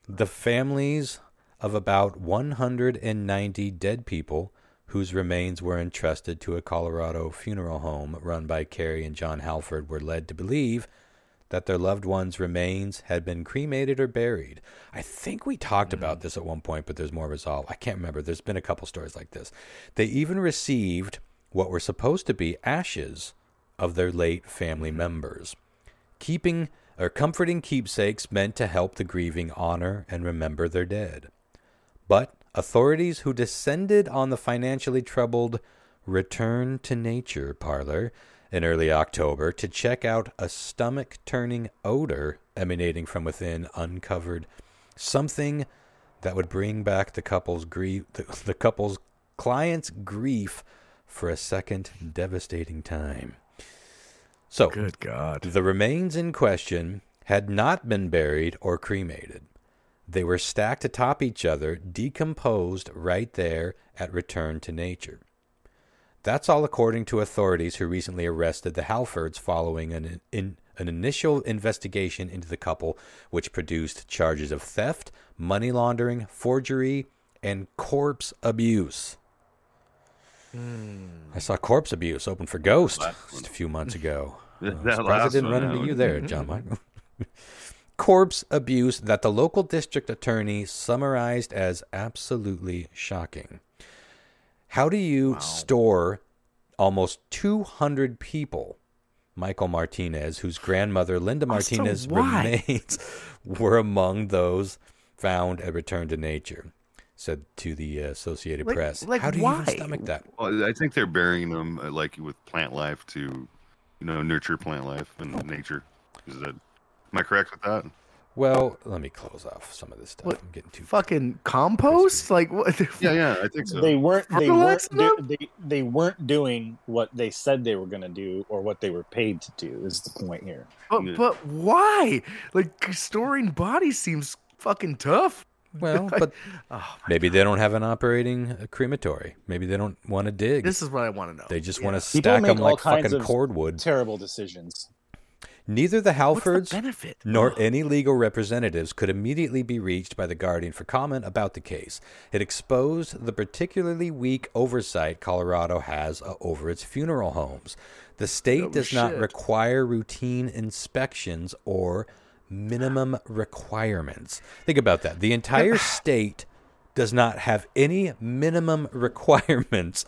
the families of about 190 dead people whose remains were entrusted to a Colorado funeral home run by Carrie and John Halford were led to believe that their loved ones' remains had been cremated or buried. I think we talked about this at one point, but there's more resolve. I can't remember. There's been a couple stories like this. They even received what were supposed to be ashes of their late family members. Comforting keepsakes meant to help the grieving honor and remember their dead. But authorities who descended on the financially troubled Return to Nature parlor in early October to check out a stomach-turning odor emanating from within uncovered something that would bring back the couple's client's grief for a second devastating time. So, good God. The remains in question had not been buried or cremated. They were stacked atop each other, decomposed right there at Return to Nature. That's all according to authorities who recently arrested the Halfords following an initial investigation into the couple, which produced charges of theft, money laundering, forgery, and corpse abuse. I saw corpse abuse open for Ghost just a few months ago. Surprised I didn't run into you there, John Michael. Corpse abuse that the local district attorney summarized as absolutely shocking. How do you store almost 200 people? Michael Martinez, whose grandmother, Linda Martinez, remains were among those found at Return to Nature, said to the Associated Press. How do you even stomach that? Well, I think they're burying them like with plant life to, nurture plant life and nature. Am I correct with that? Well, let me close off some of this stuff. I'm getting too fucking compost. Like what? Yeah, I think so. They weren't doing what they said they were going to do or what they were paid to do. Is the point here? But why? Like storing bodies seems fucking tough. Well, but maybe they don't have an operating crematory. Maybe they don't want to dig. This is what I want to know. They just want to stack them like fucking cordwood. Terrible decisions. Neither the Halfords nor any legal representatives could immediately be reached by The Guardian for comment about the case. It exposed the particularly weak oversight Colorado has over its funeral homes. The state does not require routine inspections or minimum requirements. Think about that. The entire state does not have any minimum requirements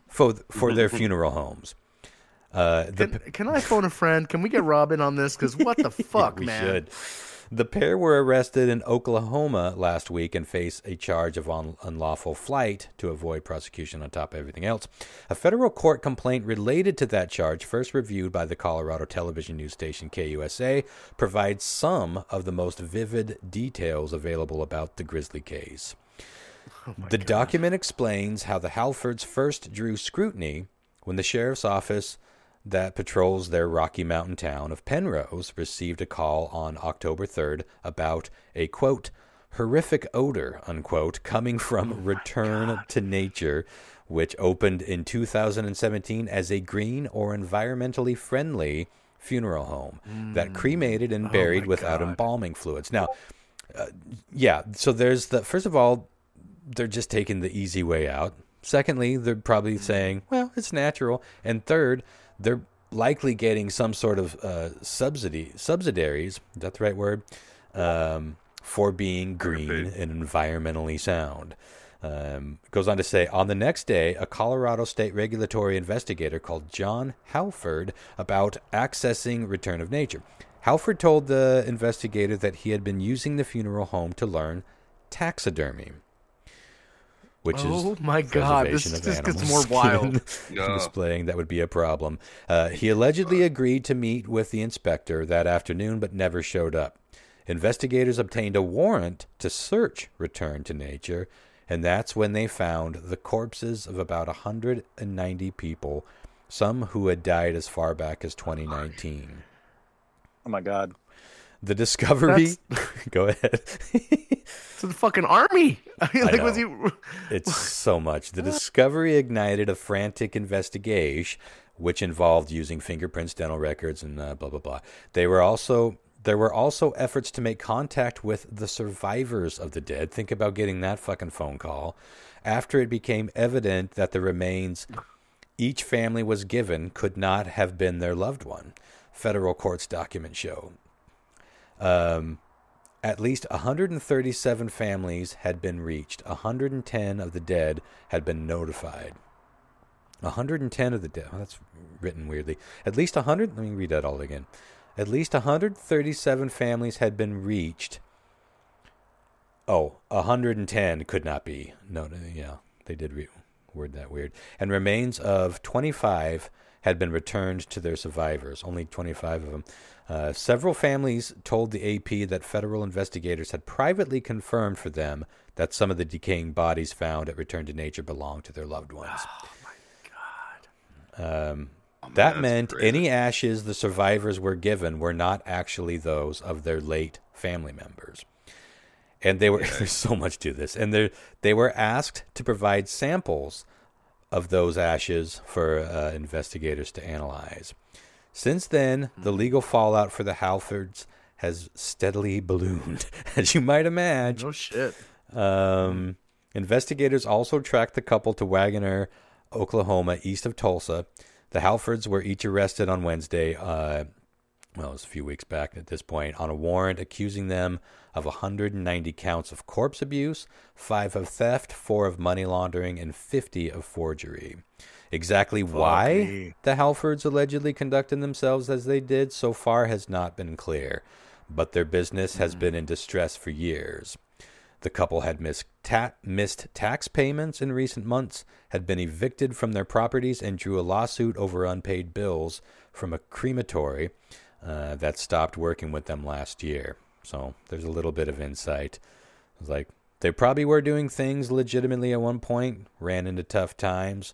for their funeral homes. Can I phone a friend? Can we get Robin on this? Because what the fuck, we man? Should. The pair were arrested in Oklahoma last week and face a charge of unlawful flight to avoid prosecution on top of everything else. A federal court complaint related to that charge, first reviewed by the Colorado television news station KUSA, provides some of the most vivid details available about the grisly case. The document explains how the Halfords first drew scrutiny when the sheriff's office that patrols their Rocky Mountain town of Penrose received a call on October 3rd about a, quote, horrific odor, unquote, coming from Return to Nature, which opened in 2017 as a green or environmentally friendly funeral home that cremated and buried without embalming fluids. Now, so there's first of all, they're just taking the easy way out. Secondly, they're probably saying, well, it's natural. And third, they're likely getting some sort of subsidiaries, is that the right word, for being green and environmentally sound. Goes on to say, on the next day, a Colorado state regulatory investigator called John Halford about accessing Return of Nature. Halford told the investigator that he had been using the funeral home to learn taxidermy, which is my God, this just gets more wild. Displaying that would be a problem. He allegedly agreed to meet with the inspector that afternoon, but never showed up. Investigators obtained a warrant to search Return to Nature And that's when they found the corpses of about 190 people, some who had died as far back as 2019. Oh my God. The discovery... Go ahead. It's the fucking army. I mean, like, was he... It's so much. The discovery ignited a frantic investigation, which involved using fingerprints, dental records, and blah, blah, blah. There were also efforts to make contact with the survivors of the dead. Think about getting that fucking phone call. After it became evident that the remains each family was given could not have been their loved one. Federal courts documents show. At least 137 families had been reached. 110 of the dead had been notified. 110 of the dead. Oh, that's written weirdly. At least 100. Let me read that all again. At least 137 families had been reached. 110 could not be. No, yeah, they did word that weird. And remains of 25 had been returned to their survivors. Only 25 of them. Several families told the AP that federal investigators had privately confirmed for them that some of the decaying bodies found at Return to Nature belonged to their loved ones. Oh, my God. That meant crazy. Any ashes the survivors were given were not actually those of their late family members. And they were there's so much to this. And they were asked to provide samples of those ashes for investigators to analyze. Since then, the legal fallout for the Halfords has steadily ballooned, as you might imagine. No shit. Investigators also tracked the couple to Wagoner, Oklahoma, east of Tulsa. The Halfords were each arrested on Wednesday, it was a few weeks back at this point, on a warrant accusing them of 190 counts of corpse abuse, 5 of theft, 4 of money laundering, and 50 of forgery. Exactly why the Halfords allegedly conducted themselves as they did so far has not been clear, but their business has been in distress for years. The couple had missed tax payments in recent months, had been evicted from their properties, and drew a lawsuit over unpaid bills from a crematory that stopped working with them last year. So there's a little bit of insight. It's like they probably were doing things legitimately at one point, ran into tough times.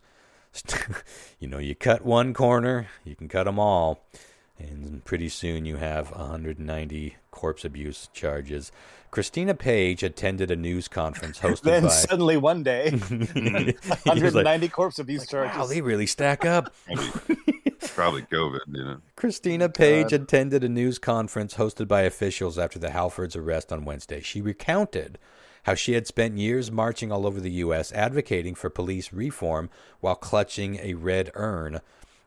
You cut one corner, you can cut them all. And pretty soon you have 190 corpse abuse charges. Christina Page attended a news conference hosted by... Then suddenly one day, 190 corpse abuse charges. Wow, they really stack up. Probably COVID, Christina Page attended a news conference hosted by officials after the Halfords' arrest on Wednesday. She recounted how she had spent years marching all over the U.S. advocating for police reform while clutching a red urn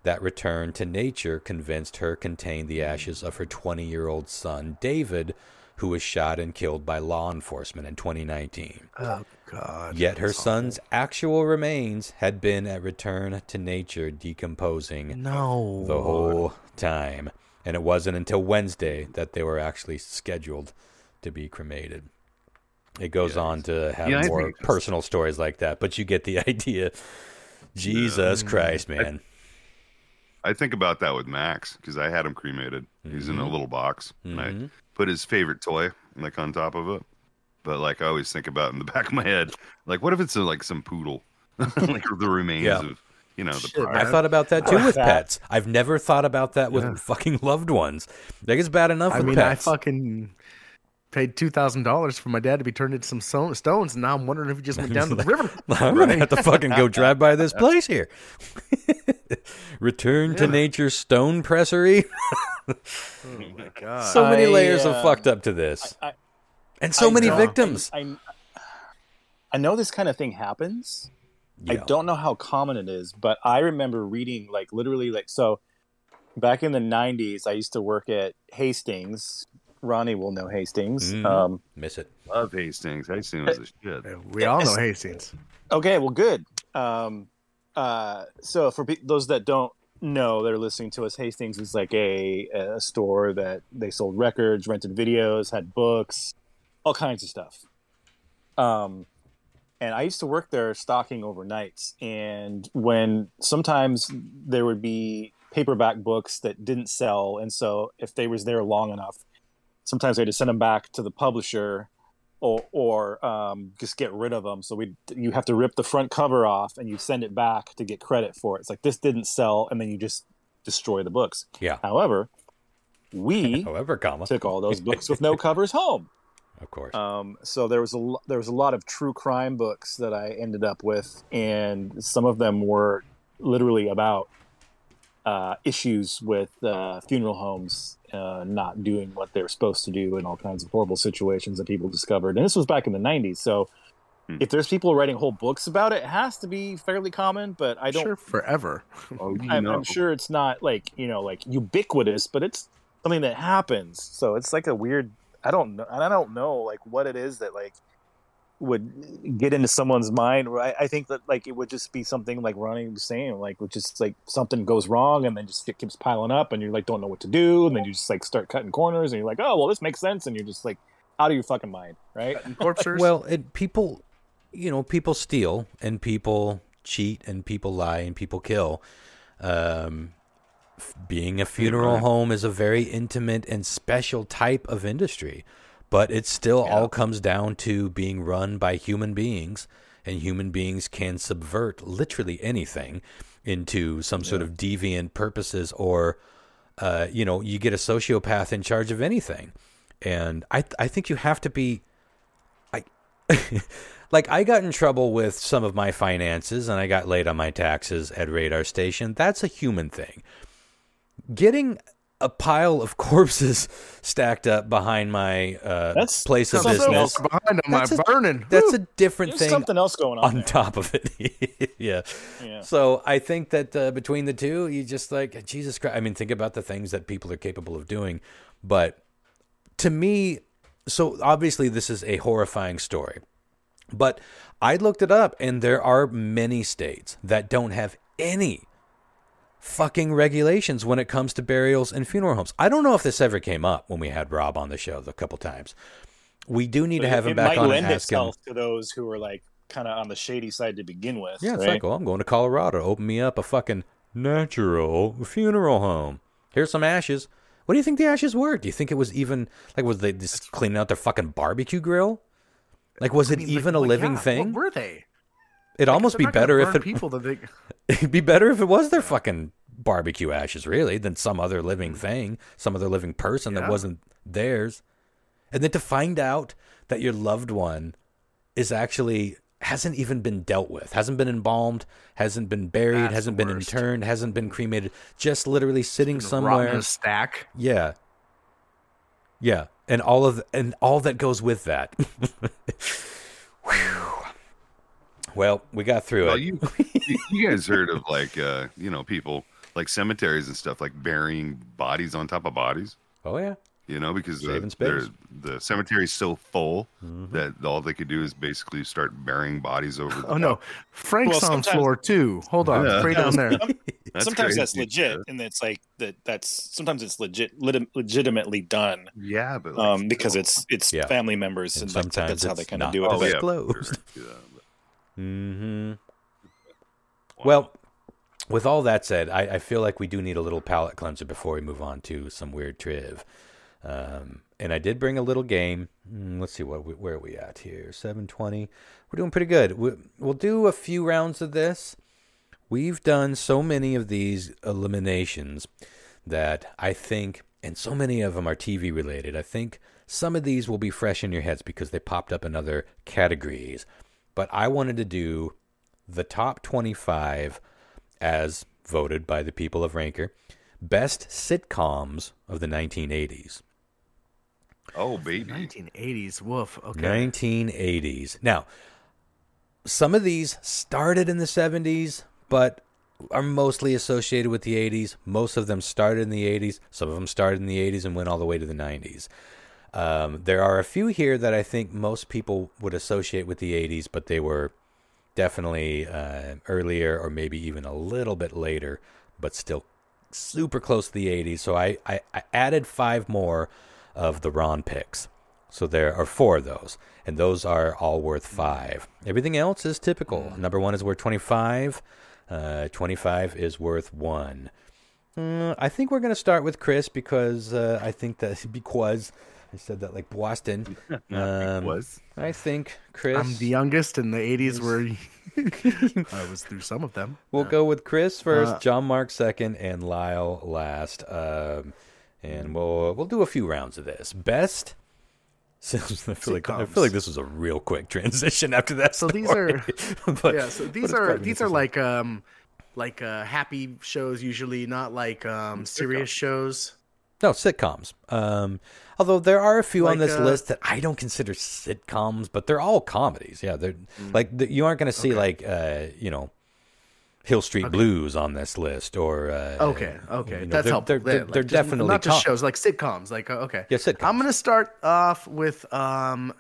that Return to Nature convinced her contained the ashes of her 20-year-old son, David, who was shot and killed by law enforcement in 2019. Oh, God. Yet her son's actual remains had been at Return to Nature decomposing the whole time. And it wasn't until Wednesday that they were actually scheduled to be cremated. It goes on to have more personal stories like that, but you get the idea. Jesus Christ, man. I think about that with Max because I had him cremated. He's in a little box, and I put his favorite toy on top of it. But I always think about in the back of my head, what if it's some poodle, the remains of the prior. I thought about that too with pets. I've never thought about that with fucking loved ones. It's bad enough with pets. I fucking paid $2,000 for my dad to be turned into some stones, and now I'm wondering if he just went down to the river. I'm gonna have to fucking go drive by this place here. Return to Nature stone pressery. Oh my God! So many layers of fucked up to this, and so many victims. I know this kind of thing happens. Yeah. I don't know how common it is, but I remember reading literally so. Back in the 90s, I used to work at Hastings. Ronnie will know Hastings. Miss it. Love Hastings. Hastings was a shit. We all know Hastings. Okay, well, good. So for those that don't know, they're listening to us, Hastings is a store that they sold records, rented videos, had books, all kinds of stuff. And I used to work there stocking overnights. And when sometimes there would be paperback books that didn't sell, and so if they was there long enough, sometimes they had to send them back to the publisher or just get rid of them. So you have to rip the front cover off and you send it back to get credit for it. It's like, this didn't sell, and then you just destroy the books. Yeah. However, we took all those books with no covers home. Of course. So there was a lot of true crime books that I ended up with, and some of them were literally about issues with funeral homes not doing what they're supposed to do, and all kinds of horrible situations that people discovered. And this was back in the 90s, so if there's people writing whole books about it, it has to be fairly common. But I don't forever. I'm sure it's not like ubiquitous, but it's something that happens. So it's like a weird. I don't know like what it is that like would get into someone's mind. I think that like it would just be something like Ronnie was saying, like which is like something goes wrong and then just it keeps piling up and you're like don't know what to do, and then you just like start cutting corners and you're like, oh well, this makes sense, and you're just like out of your fucking mind, right? Well, people steal and people cheat and people lie and people kill. Being a funeral home is a very intimate and special type of industry, but it still all comes down to being run by human beings, and human beings can subvert literally anything into some sort of deviant purposes, or, you get a sociopath in charge of anything. And I think you have to be, like I got in trouble with some of my finances and I got late on my taxes at Radar Station. That's a human thing. Getting a pile of corpses stacked up behind my place of business. That's a different thing. Something else going on there. Top of it. yeah. So I think that between the two, you just like, Jesus Christ. I mean, think about the things that people are capable of doing. But to me, so obviously this is a horrifying story. But I looked it up, and there are many states that don't have any fucking regulations when it comes to burials and funeral homes. I don't know if this ever came up when we had Rob on the show a couple times. We do need to have him back on and ask him. It might lend itself to those who are like kind of on the shady side to begin with. Yeah, it's like, well, I'm going to Colorado. Open me up a fucking natural funeral home. Here's some ashes. What do you think the ashes were? Do you think it was even like, was they just cleaning out their fucking barbecue grill? Like, was it even a living thing? What were they? It'd almost be better if it'd be better if it was their fucking barbecue ashes, really, than some other living thing, some other living person that wasn't theirs. And then to find out that your loved one hasn't even been dealt with, hasn't been embalmed, hasn't been buried, hasn't been interned, hasn't been cremated, just literally sitting somewhere in a stack. Yeah. Yeah. And all that goes with that. Whew. Well, we got through it. You guys heard of like people like cemeteries and stuff, like burying bodies on top of bodies? Oh yeah. Because the cemetery's so full that all they could do is basically start burying bodies over the no. Frank's on floor too. Hold on. Right down there. Sometimes that's legit, and it's like sometimes it's legitimately done. Yeah, but because it's family members, and sometimes that's how they kind of do it. Oh, yeah, closed. Mm-hmm. Well, with all that said, I feel like we do need a little palate cleanser before we move on to some weird triv. And I did bring a little game. Let's see where are we at here. 7:20. We're doing pretty good. We'll do a few rounds of this. We've done so many of these eliminations that I think, and so many of them are TV related, I think some of these will be fresh in your heads because they popped up in other categories. But I wanted to do the top 25 as voted by the people of Ranker, best sitcoms of the 1980s. Oh, baby. 1980s. Woof. Okay. 1980s. Now, some of these started in the 70s, but are mostly associated with the 80s. Most of them started in the 80s. Some of them started in the 80s and went all the way to the 90s. There are a few here that I think most people would associate with the 80s, but they were definitely earlier or maybe even a little bit later, but still super close to the 80s. So I added 5 more of the Ron picks. So there are 4 of those, and those are all worth 5. Everything else is typical. Number 1 is worth 25. 25 is worth 1. I think we're going to start with Chris because I said that like Boston. Was. I think Chris. I'm the youngest in the 80s where I was through some of them. We'll go with Chris first, John Mark second, and Lyle last. And we'll do a few rounds of this. Best. I feel like this was a real quick transition after that. So story. these are like happy shows usually, not like serious shows. No, sitcoms. Although there are a few on this list that I don't consider sitcoms, but they're all comedies. Yeah, they're you aren't going to see Hill Street Blues on this list or okay, that's helpful. They're definitely not just shows like sitcoms. Like yeah, sitcoms. I'm going to start off with do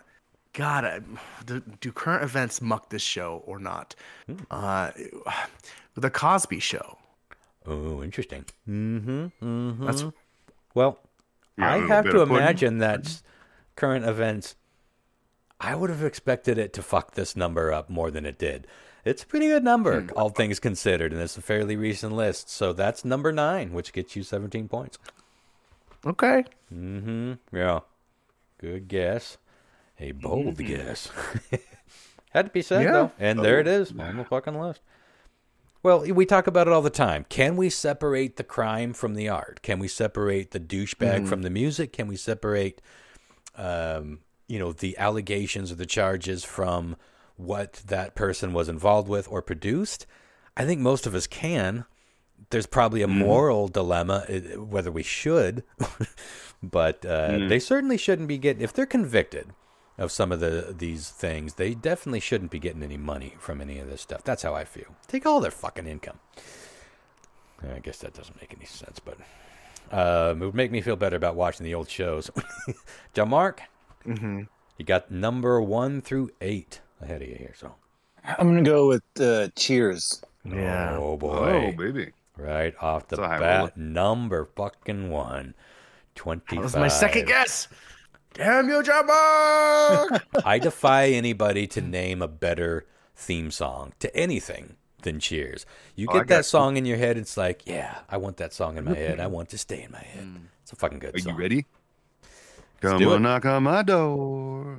current events muck this show or not? The Cosby Show. Oh, interesting. That's well. I have to imagine that current events, I would have expected it to fuck this number up more than it did. It's a pretty good number, all things considered, and it's a fairly recent list. So that's number 9, which gets you 17 points. Okay. Yeah. Good guess. A bold guess. Had to be said, though. And there it is on the fucking list. Well, we talk about it all the time. Can we separate the crime from the art? Can we separate the douchebag from the music? Can we separate, the allegations or the charges from what that person was involved with or produced? I think most of us can. There's probably a moral dilemma whether we should, but they certainly shouldn't be getting, if they're convicted of some of these things, they definitely shouldn't be getting any money from any of this stuff. That's how I feel. Take all their fucking income. I guess that doesn't make any sense, but it would make me feel better about watching the old shows. John Mark, you got number 1 through 8 ahead of you here. So I'm gonna go with Cheers. Yeah. Oh boy. Oh baby. Right off the bat, number fucking 1, 25. That was my second guess. Damn you, John Mark! I defy anybody to name a better theme song to anything than Cheers. You get that song in your head, it's like, yeah, I want that song in my head. I want it to stay in my head. It's a fucking good song. Are you ready? Come on, knock on my door.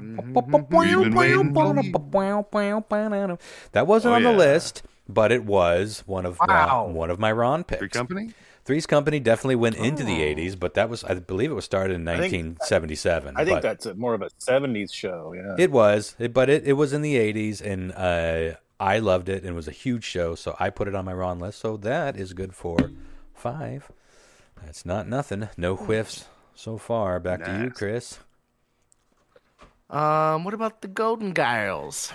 That wasn't on the list, but it was one of my Ron picks. Three's Company definitely went into the 80s, but that was, I believe it was started in 1977. I think that's more of a 70s show, yeah. It was, but it was in the 80s, and I loved it, and it was a huge show, so I put it on my Ron list, so that is good for 5. That's not nothing. No whiffs so far. Back to you, Chris. What about the Golden Girls?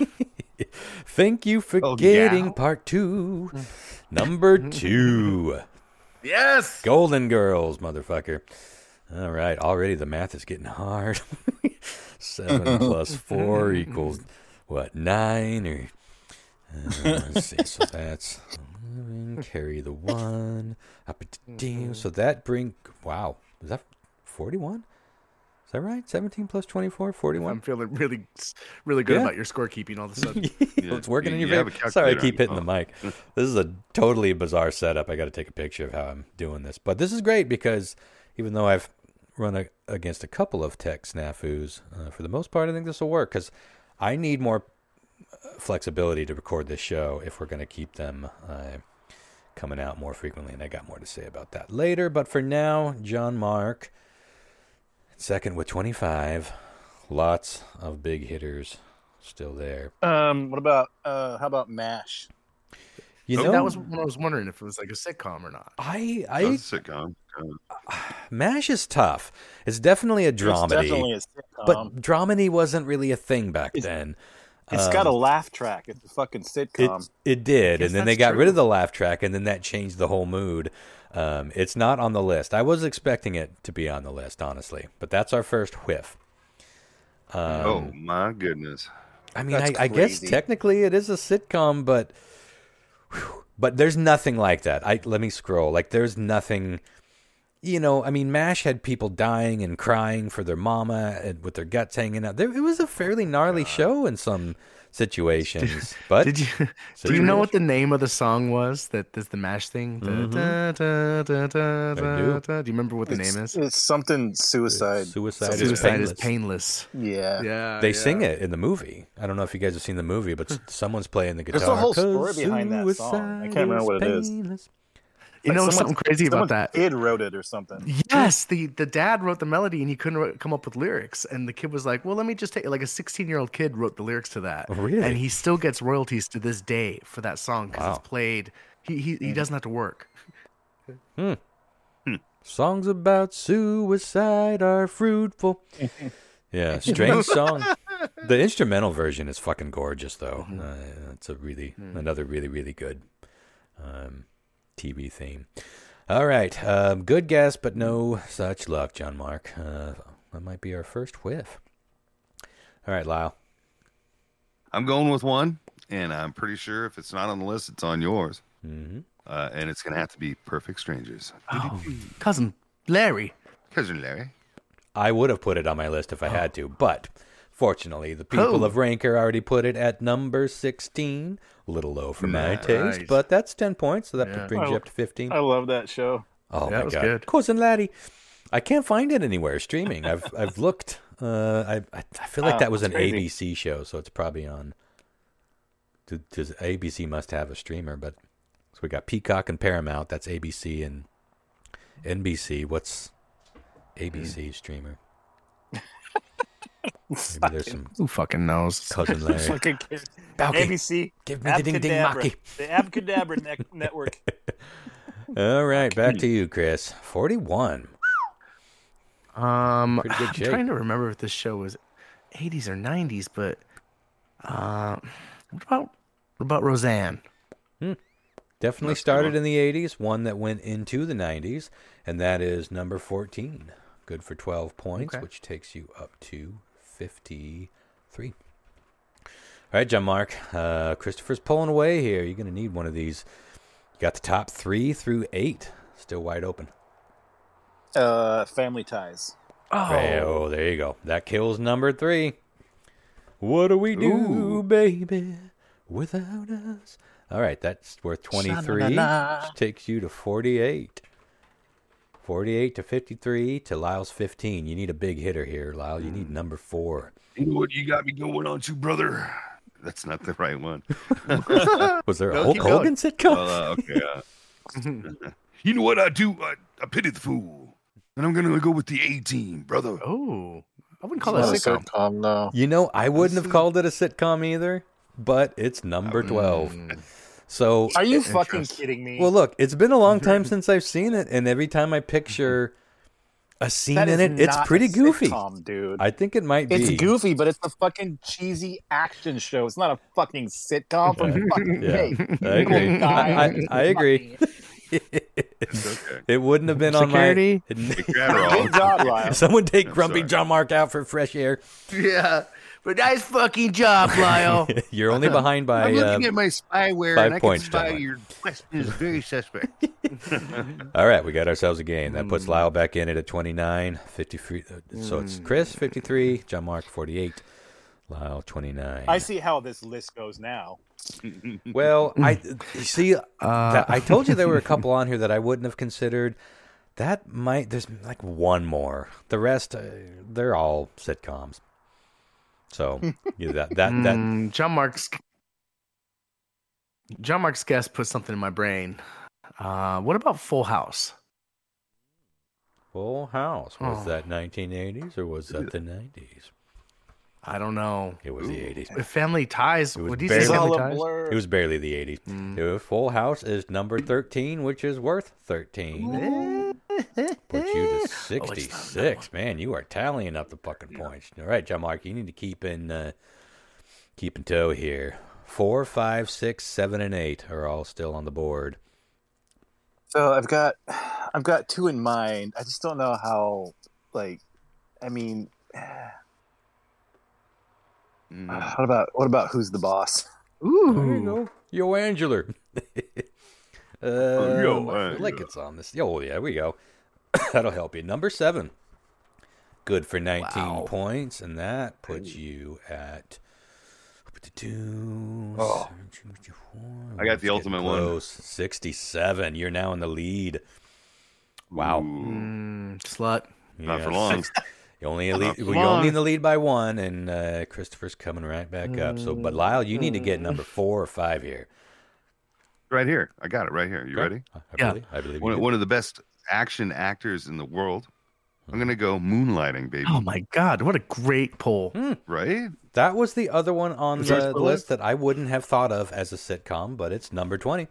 Thank you for getting part 2. Number 2. Yes! Golden Girls, motherfucker. All right, already the math is getting hard. 7 plus 4 equals, what, 9? Or let's see, so that's... carry the 1. So that wow, is that 41? Is that right? 17 plus 24, 41? I'm feeling really, really good about your scorekeeping all of a sudden. It's working in your favor. Sorry, I keep hitting the mic. This is a totally bizarre setup. I got to take a picture of how I'm doing this. But this is great because even though I've run against a couple of tech snafus, for the most part, I think this will work because I need more flexibility to record this show if we're going to keep them coming out more frequently. And I got more to say about that later. But for now, John Mark... second with 25. Lots of big hitters still there. What about how about MASH? That was what I was wondering if it was like a sitcom or not. It's a sitcom. MASH is tough. It's definitely a dramedy. It's definitely a sitcom. But dramedy wasn't really a thing back then. It's got a laugh track. It's a fucking sitcom. It did, and then they got rid of the laugh track, and then that changed the whole mood. It's not on the list. I was expecting it to be on the list, honestly, but that's our first whiff. Oh my goodness! I mean, I guess technically it is a sitcom, but there's nothing like that. Let me scroll. Like, there's nothing. I mean, MASH had people dying and crying for their mama and with their guts hanging out. It was a fairly gnarly show in some situations. But do you know what the name of the song was? That is the MASH thing. Do you remember what the name is? It's something suicide. Suicide is painless. Yeah. They sing it in the movie. I don't know if you guys have seen the movie, but someone's playing the guitar. There's a whole story behind that song. I can't remember what it is. You know something crazy about that? Kid wrote it or something. Yes, the dad wrote the melody and he couldn't come up with lyrics, and the kid was like, "Well, let me just take." Like a 16-year-old kid wrote the lyrics to that, really? And he still gets royalties to this day for that song because it's played. He doesn't have to work. Songs about suicide are fruitful. Yeah, strange song. The instrumental version is fucking gorgeous, though. It's another really good TV theme. All right, good guess, but no such luck, John Mark. That might be our first whiff. All right, Lyle. I'm going with one, and I'm pretty sure if it's not on the list, it's on yours. Mm-hmm. And it's going to have to be Perfect Strangers. Oh, Cousin Larry. Cousin Larry. I would have put it on my list if I had to, but fortunately, the people of Ranker already put it at number 16. A little low for my taste, but that's 10 points, so that brings you up to 15. I love that show. Oh my god, good. Cousin Laddie. I can't find it anywhere streaming. I've looked. I feel like that was an crazy ABC show, so it's probably on. Does ABC must have a streamer, but so we got Peacock and Paramount. That's ABC and NBC. What's ABC streamer? Maybe there's some. Who fucking knows? Cousin Larry. Fucking ABC. Give me the ding ding Maki. The Abracadabra Network. All right, back to you, Chris. 41. I'm trying to remember if this show was 80s or 90s, but what about Roseanne? Definitely started in the 80s, one that went into the 90s, and that is number 14. Good for 12 points, which takes you up to 53. All right, John Mark. Christopher's pulling away here. You're going to need one of these. You got the top 3 through 8 still wide open. Family Ties. Oh, there you go. That kills number 3. What do we do, baby, without us? All right, that's worth 23, which takes you to 48. 48 to 53 to Lyle's 15. You need a big hitter here, Lyle. You need number 4. You know what you got me going on to, brother? That's not the right one. Was there a Hulk Hogan sitcom? You know what I do? I pity the fool. And I'm going to go with the A-Team, brother. Oh, I wouldn't call it a sitcom. No. You know, I wouldn't have called it a sitcom either, but it's number 12. So, are you fucking kidding me? Well, look, it's been a long time since I've seen it, and every time I picture a scene in it, it's pretty goofy. Sitcom, dude. I think it might be. It's goofy, but it's a fucking cheesy action show. It's not a fucking sitcom. I agree. It wouldn't have been Security? on my... Good job, Lyle. Someone take Grumpy John Mark out for fresh air. Yeah. But nice fucking job, Lyle. You're only behind by I'm looking at my spyware, 5 and I points, can spy your question is very suspect. All right, we got ourselves a game. That puts Lyle back in it at 29, 53. So it's Chris, 53, John Mark, 48, Lyle, 29. I see how this list goes now. Well, I told you there were a couple on here that I wouldn't have considered. There's like one more. The rest, they're all sitcoms. So that John Mark's guess put something in my brain. What about Full House? Full House, was that 1980s or was that the 90s? I don't know. It was the 80s. With Family Ties, it was would you say Family Ties? It was barely the 80s. Full House is number 13, which is worth 13. Put you to 66. Man, you are tallying up the fucking points. All right, John Mark, you need to keep in tow here. 4, 5, 6, 7, and 8 are all still on the board. So I've got 2 in mind. I just don't know how. What about Who's the Boss? Ooh, there you go. Yo, Angela. Like it's on this. Oh, yeah, we go. That'll help you. Number 7. Good for 19 points, and that puts you at Oh. I got the ultimate one. 67. You're now in the lead. Wow. Slut. Not for long. You're only in the lead by one, and Christopher's coming right back up. So, but Lyle, you need to get number 4 or 5 here. Right here. I got it right here. You ready? I believe one of the best action actors in the world. I'm going to go Moonlighting, baby. Oh, my God. What a great poll. Right? That was the other one on the list that I wouldn't have thought of as a sitcom, but it's number 20.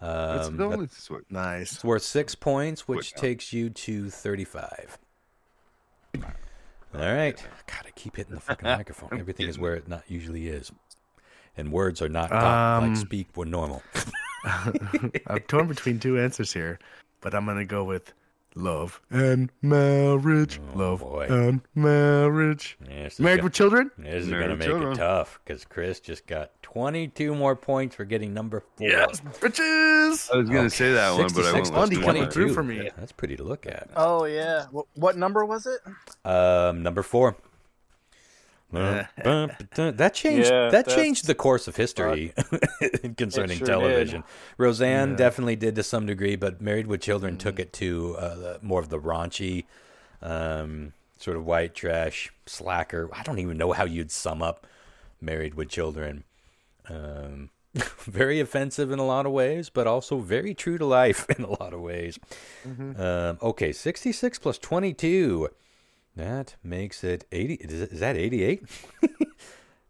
Nice. It's worth 6 points, which takes you to 35. All right. God, I keep hitting the fucking microphone. Everything is where it not usually is. And words are not like speak when normal. I'm torn between 2 answers here, but I'm going to go with love and marriage. And marriage. Yes, Married with children? This is going to make it tough because Chris just got 22 more points for getting number 4. Yes, bitches! I was going to say that one, but I went with Bundy coming through for me. Yeah, that's pretty to look at. Oh, yeah. What number was it? Number 4. That changed the course of history concerning television. Did. Roseanne definitely did to some degree, but Married with Children took it to more of the raunchy, sort of white trash slacker. I don't even know how you'd sum up Married with Children. Very offensive in a lot of ways, but also very true to life in a lot of ways. Okay, 66 plus 22. That makes it 80. Is that 88?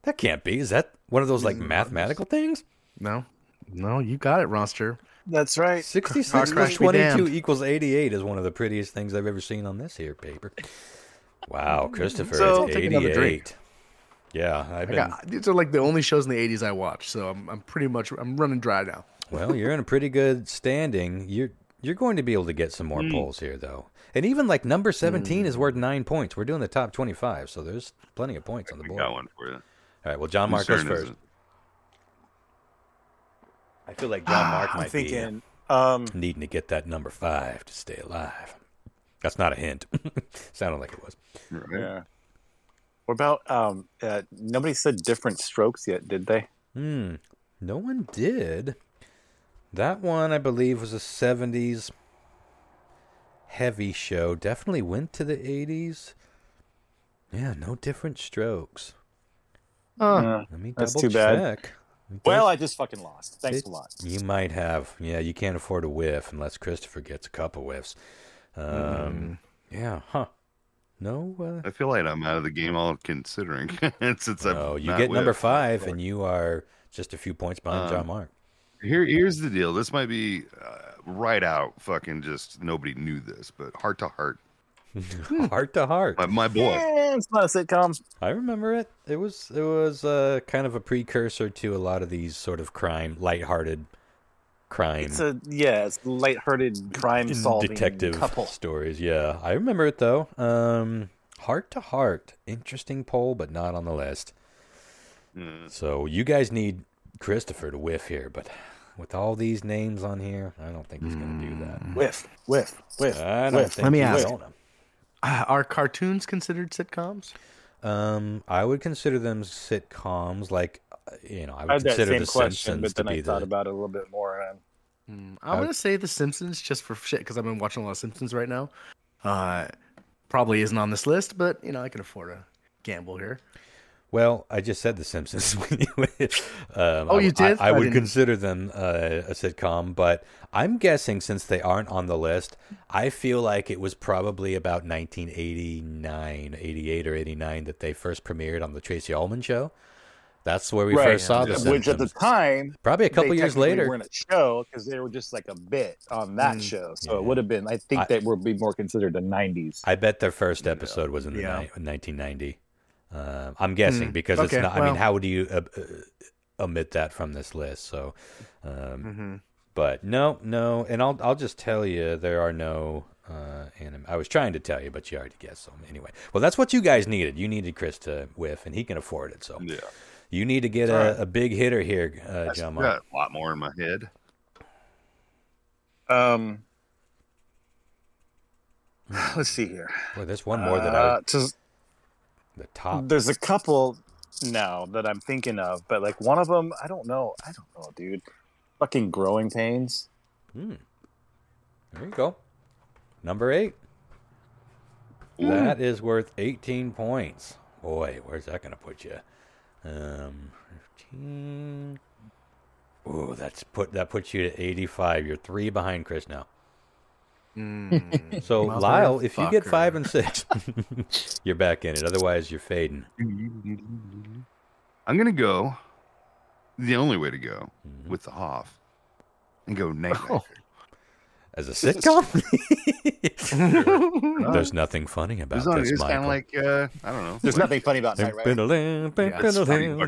That can't be. Is that one of those like mathematical things? No, you got it, Roster. That's right. 66 plus 22 equals 88 is one of the prettiest things I've ever seen on this here paper. Wow, Christopher, it's 88. Yeah, these are like the only shows in the 80s I watch, so I'm running dry now. Well, you're in a pretty good standing. You're going to be able to get some more polls here, though. And even like number 17 is worth 9 points. We're doing the top 25, so there's plenty of points on the board. I got one for you. All right, well, John Mark goes first. I feel like John Mark might be needing to get that number 5 to stay alive. That's not a hint. Sounded like it was. Yeah. What about nobody said Different Strokes yet, did they? No one did. That one, I believe, was a 70s heavy show. Definitely went to the 80s. Yeah, no Different Strokes. Let me that's double too check. Bad. Well, I just fucking lost. Thanks a lot. You might have. Yeah, you can't afford a whiff unless Christopher gets a couple whiffs. Yeah, huh. No. I feel like I'm out of the game all considering. Since you get number 5, and you are just a few points behind John Mark. Here's the deal. This might be right out. Fucking just nobody knew this, but Heart to Heart. Heart to Heart. My boy. Yeah, it's not a sitcom. I remember it. It was kind of a precursor to a lot of these sort of lighthearted crime. It's lighthearted crime solving detective couple stories. Yeah, I remember it though. Heart to Heart, interesting poll, but not on the list. So you guys need Christopher to whiff here, but with all these names on here, I don't think he's going to do that. Whiff. I don't think. Let me ask. Will. Are cartoons considered sitcoms? I would consider them sitcoms. Like, I would consider The that same question, Simpsons but then to be I thought about it a little bit more. I'm going to say The Simpsons just for shit because I've been watching a lot of Simpsons right now. Probably isn't on this list, but, I can afford a gamble here. Well, I just said The Simpsons. You did? I would consider them a sitcom, but I'm guessing since they aren't on the list, I feel like it was probably about 1989, 88 or 89 that they first premiered on the Tracy Ullman Show. That's where we first saw The Simpsons. Which at the time, probably a couple years later, weren't a show because they were just like a bit on that show. So it would have been, I think that would be more considered the 90s. I bet their first episode was in 1990. I'm guessing because it's not. I mean, how would you omit that from this list? So, but no, and I'll just tell you there are no anime. I was trying to tell you, but you already guessed. So anyway, well, that's what you guys needed. You needed Chris to whiff, and he can afford it. So you need to get a big hitter here, John. Got a lot more in my head. Let's see here. Boy, there's one more that I. The top. There's a couple now that I'm thinking of, but like one of them, I don't know, dude. Fucking Growing Pains. There you go. Number 8. That is worth 18 points. Boy, where's that going to put you? 15. Ooh, that puts you to 85. You're 3 behind Chris now. So, Lyle, if you get 5 and 6, you're back in it. Otherwise, you're fading. I'm going to go the only way to go with the Hoff and go Night Rider. As a sitcom? There's nothing funny about this, it's Michael. Kind of like, I don't know. There's nothing funny about Night Rider.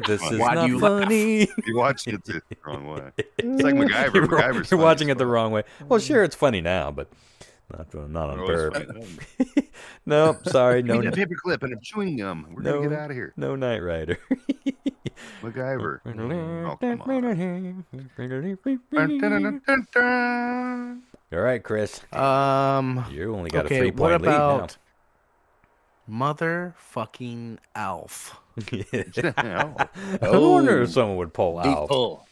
This is Why not do you funny. You watched it the wrong way. It's like MacGyver. You're watching it the wrong way. Well, sure, it's funny now, but not on Burp. No, sorry. No, a paper clip and a chewing gum. We're going to get out of here. No Knight Rider. MacGyver. Oh, come on. All right, Chris. You only got a 3-point what lead now. about motherfucking Alf? I wonder if someone would pull Deep Alf. pull.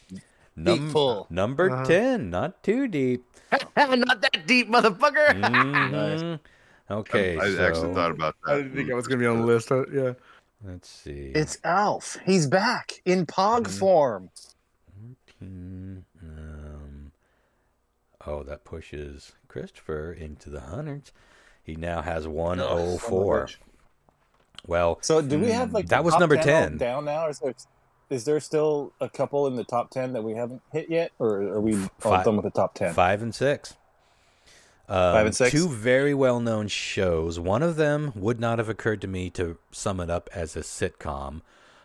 Deep pull. Number 10, not too deep. Not that deep, motherfucker. Nice. Okay, I actually thought about that. I didn't think I was going to be on the list. Yeah. Let's see. It's Alf. He's back in Pog form. That pushes Christopher into the hundreds. He now has 104. Well, so do we have like that was top number 10 10 down now? Is there still a couple in the top 10 that we haven't hit yet, or are we all done with the top 10? 5 and 6. 5 and 6. 2 very well-known shows. One of them would not have occurred to me to sum it up as a sitcom,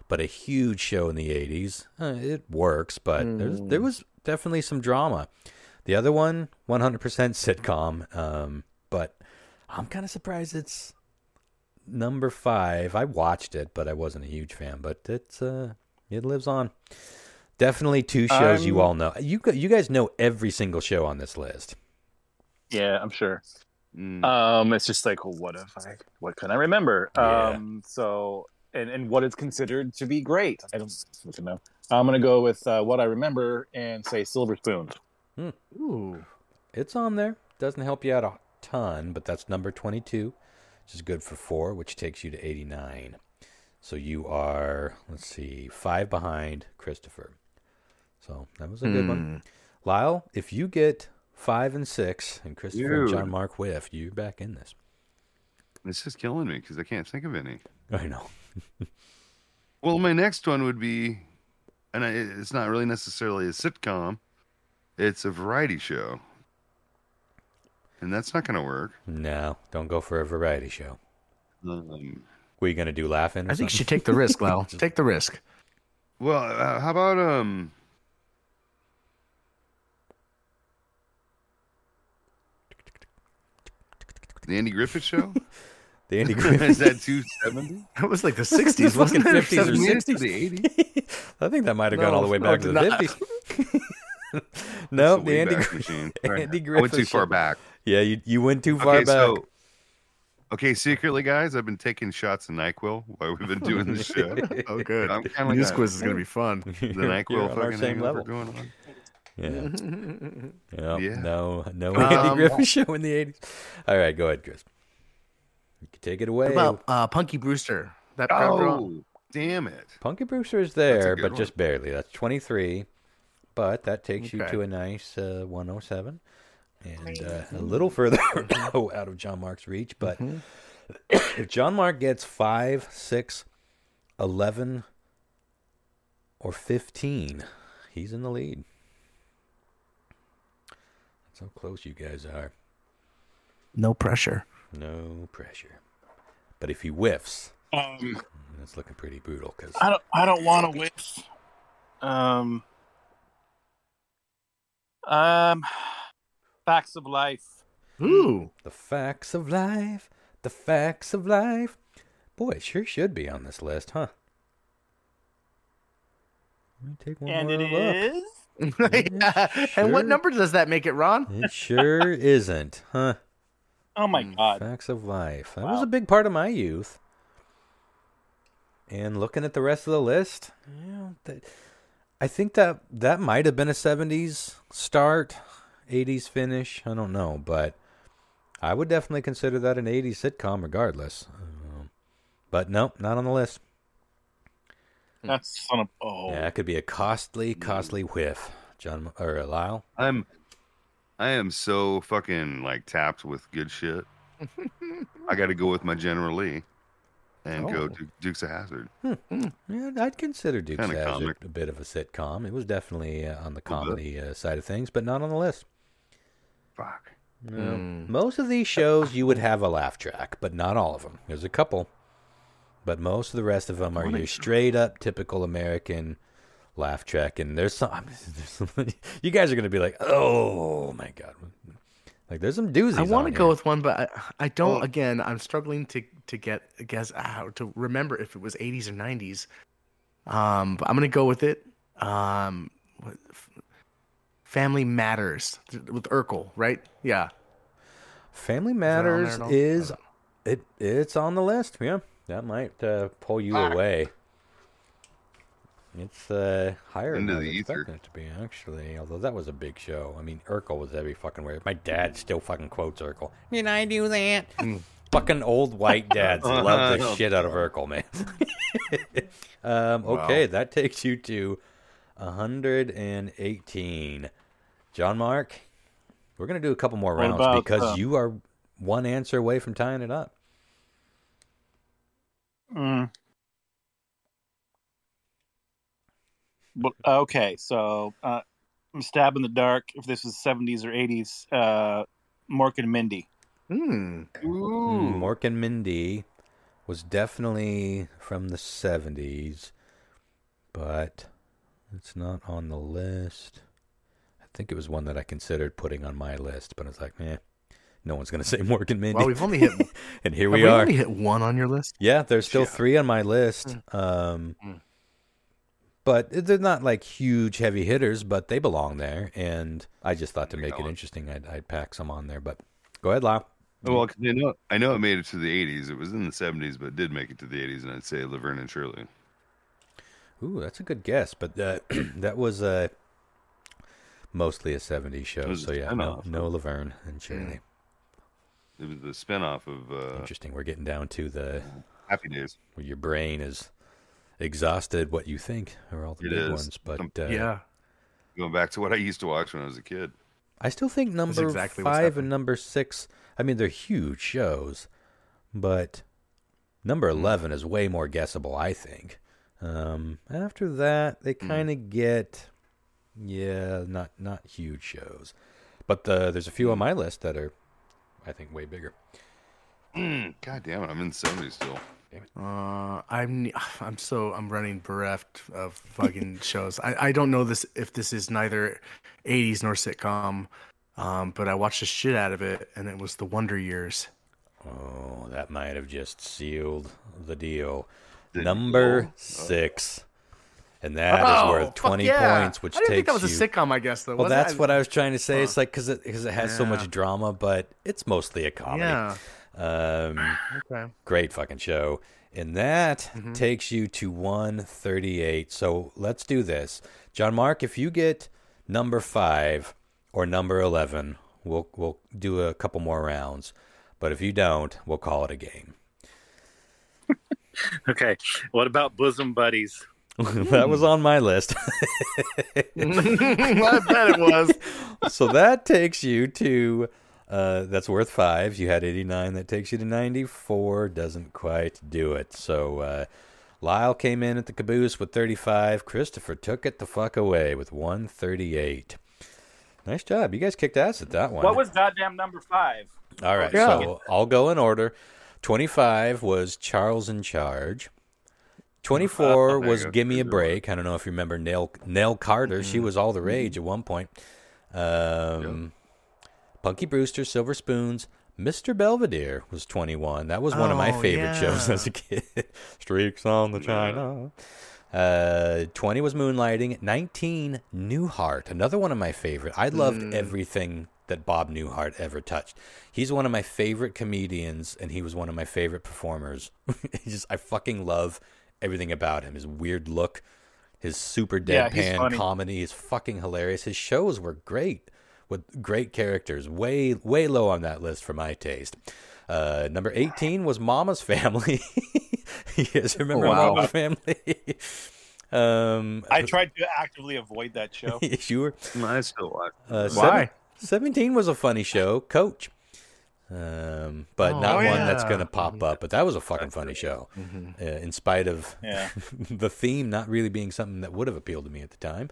but a huge show in the 80s. It works, but there was definitely some drama. The other one, 100% sitcom, but I'm kind of surprised it's number 5. I watched it, but I wasn't a huge fan, but it lives on. Definitely 2 shows you all know. You guys know every single show on this list. Yeah, I'm sure. It's just like, what can I remember? Yeah. So, and what is considered to be great? I don't fucking know. I'm gonna go with what I remember and say Silver Spoons. Ooh. It's on there. Doesn't help you out a ton, but that's number 22, which is good for 4, which takes you to 89. So you are, 5 behind Christopher. So that was a good one. Lyle, if you get 5 and 6, and Christopher and John Mark whiff, you're back in this. It's just killing me because I can't think of any. I know. Well, my next one would be, and it's not really necessarily a sitcom. It's a variety show. And that's not going to work. No, don't go for a variety show. Were you going to do laughing? I think you should take the risk, Lyle. Take the risk. Well, how about the Andy Griffith Show? The Andy Griffith. Is that 270? That was like the 60s, wasn't it? 50s or 60s? The 80s? I think that might have gone all the way back to the 50s. No, the Andy Griffith. I went too far back. Yeah, you went too far back. Okay, secretly, guys, I've been taking shots of NyQuil while we've been doing this show. Oh, good. I'm kind of News quiz is going to be fun. The NyQuil fucking same level going on. Yeah. No Andy Griffith show in the 80s. All right, go ahead, Chris. You can take it away. What about Punky Brewster? Damn it. Punky Brewster is there, but one. just barely. That's 23. But that takes you to a nice 107. And a little further out of John Mark's reach. But if John Mark gets 5, 6, 11, or 15, he's in the lead. That's how close you guys are. No pressure. No pressure. But if he whiffs, that's looking pretty brutal. Cause I don't want to whiff. Facts of Life. Ooh. The Facts of Life. The Facts of Life. Boy, it sure should be on this list, huh? Let me take one more look. Yeah. Sure. And what number does that make it, Ron? It sure isn't, huh? Oh my God. Facts of Life. That was a big part of my youth. And looking at the rest of the list, I think that might have been a 70s start, 80s finish. I don't know, but I would definitely consider that an 80s sitcom regardless. But no, not on the list. That's son of Yeah, it could be a costly whiff. John or Lyle. I am so fucking like tapped with good shit. I got to go with my General Lee and go to Dukes of Hazzard. Yeah, I'd consider Dukes of Hazzard comic. a bit of a sitcom. It was definitely on the comedy side of things, but not on the list. Fuck. Most of these shows you would have a laugh track, but not all of them. There's a couple, but most of the rest of them are your straight up typical American laugh track. And there's some you guys are going to be like, oh my God. Like there's some doozies. I want to go with one, but I don't. Again, I'm struggling to guess how to remember if it was 80s or 90s. But I'm going to go with it. Family Matters with Urkel, right? Yeah. Family Matters it's on the list. Yeah, that might pull you away. It's higher than I was expecting it to be, actually. Although that was a big show. I mean, Urkel was every fucking way. My dad still fucking quotes Urkel. Did I do that? Fucking old white dads love the shit out of Urkel, man. Okay, that takes you to 118. John Mark, we're going to do a couple more rounds because you are one answer away from tying it up. Okay, so I'm stab in the dark. If this was 70s or 80s, Mork and Mindy. Mork and Mindy was definitely from the 70s, but it's not on the list. I think it was one that I considered putting on my list, but I was like, no one's going to say Mork and Mindy. Well, we've only hit, and here we are. Only hit one on your list. Yeah, there's still 3 on my list. But they're not like huge heavy hitters, but they belong there. And I just thought to make it interesting, I'd pack some on there. But go ahead, Lyle. Well, I know it made it to the 80s. It was in the 70s, but it did make it to the 80s, and I'd say Laverne and Shirley. Ooh, that's a good guess. But that was mostly a 70s show. So, yeah, no Laverne and Shirley. It was the spinoff of... Interesting. We're getting down to the... Happy Days. Where your brain is exhausted what you think are all the big ones. But going back to what I used to watch when I was a kid. I still think number 5 and number 6, I mean, they're huge shows, but number 11 is way more guessable, I think. After that, they kind of get, not huge shows. But there's a few on my list that are, I think, way bigger. God damn it, I'm in the 70s still. I'm running bereft of fucking shows. I don't know if this is neither 80s nor sitcom, but I watched the shit out of it, and it was The Wonder Years. Oh, that might have just sealed the deal. Number 6. And that is worth 20 points, which I didn't takes think that was a sitcom, I guess, though. Well, that's what I was trying to say. It's like because it has so much drama, but it's mostly a comedy. Yeah. Great fucking show. And that takes you to 138. So let's do this. John Mark, if you get number 5 or number 11, we'll do a couple more rounds. But if you don't, we'll call it a game. Okay. What about Bosom Buddies? That was on my list. I bet it was. So that takes you to... that's worth 5. You had 89. That takes you to 94. Doesn't quite do it. So Lyle came in at the caboose with 35. Christopher took it the fuck away with 138. Nice job. You guys kicked ass at that one. What was goddamn number 5? All right. So I'll go in order. 25 was Charles in Charge. 24 was Gimme a Break. I don't know if you remember Nell Carter. She was all the rage at one point. Punky Brewster, Silver Spoons. Mr. Belvedere was 21. That was one of my favorite shows as a kid. Streaks on the China. 20 was Moonlighting. 19, Newhart. Another one of my favorite. I loved everything that Bob Newhart ever touched. He's one of my favorite comedians, and he was one of my favorite performers. I fucking love everything about him. His weird look, his super deadpan comedy is fucking hilarious. His shows were great with great characters. Way low on that list for my taste. Number 18 was Mama's Family. You guys remember Mama's Family? I tried to actively avoid that show. Sure. I still watch. Why? 17 was a funny show, Coach. But not one that's going to pop up. But that was a fucking funny show. In spite of the theme not really being something that would have appealed to me at the time.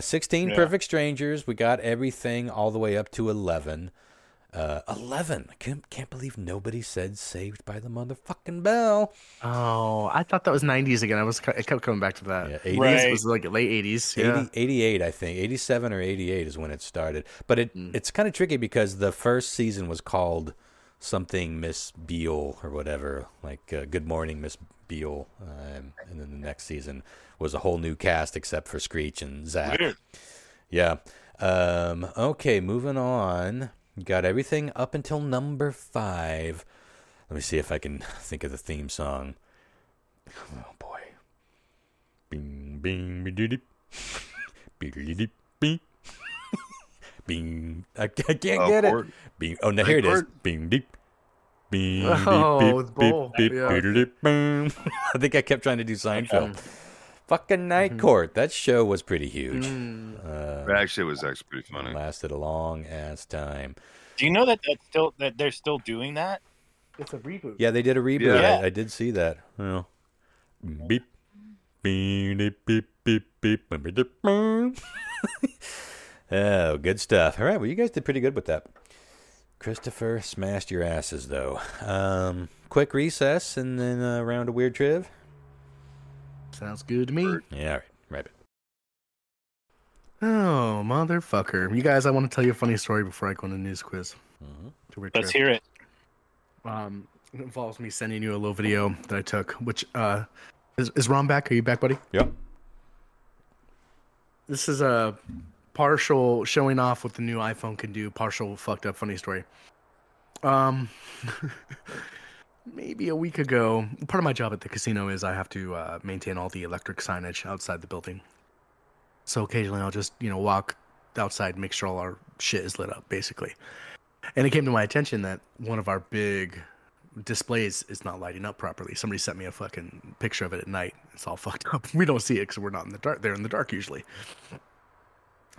16, Perfect Strangers. We got everything all the way up to 11. 11. I can't believe nobody said Saved by the Motherfucking Bell. Oh, I thought that was 90s again. I kept coming back to that. Yeah, 80s. Right. It was like late 80s. 88, I think. 87 or 88 is when it started. But it's kind of tricky because the first season was called something Miss Beale or whatever, like Good Morning Miss Beale. And then the next season was a whole new cast except for Screech and Zach. Weird. Yeah. Okay, moving on. Got everything up until number 5. Let me see if I can think of the theme song. Oh boy. Bing bing bing bing bing. Bing. I can't get it. Bing. Oh, now here it is. Bing deep. Bing. Oh, it's Bull. I think I kept trying to do Seinfeld. Fucking Night Court. That show was pretty huge. It was actually pretty funny. Lasted a long ass time. Do you know that they're still doing that? It's a reboot. Yeah, they did a reboot. Yeah. I did see that. Well, beep, beep, beep, beep, beep, beep. Oh, good stuff. All right, well, you guys did pretty good with that. Christopher smashed your asses, though. Quick recess and then a round of Weird Triv. Sounds good to me. Yeah, all right. Right. Oh, motherfucker. You guys, I want to tell you a funny story before I go on the news quiz. Let's hear it. It involves me sending you a little video that I took, which, is Ron back? Are you back, buddy? Yep. This is a partial showing off what the new iPhone can do, partial fucked up funny story. Maybe a week ago, part of my job at the casino is I have to maintain all the electric signage outside the building. So occasionally I'll just, walk outside and make sure all our shit is lit up, basically. And it came to my attention that one of our big displays is not lighting up properly. Somebody sent me a fucking picture of it at night. It's all fucked up. We don't see it because we're not in the dark. They're in the dark usually.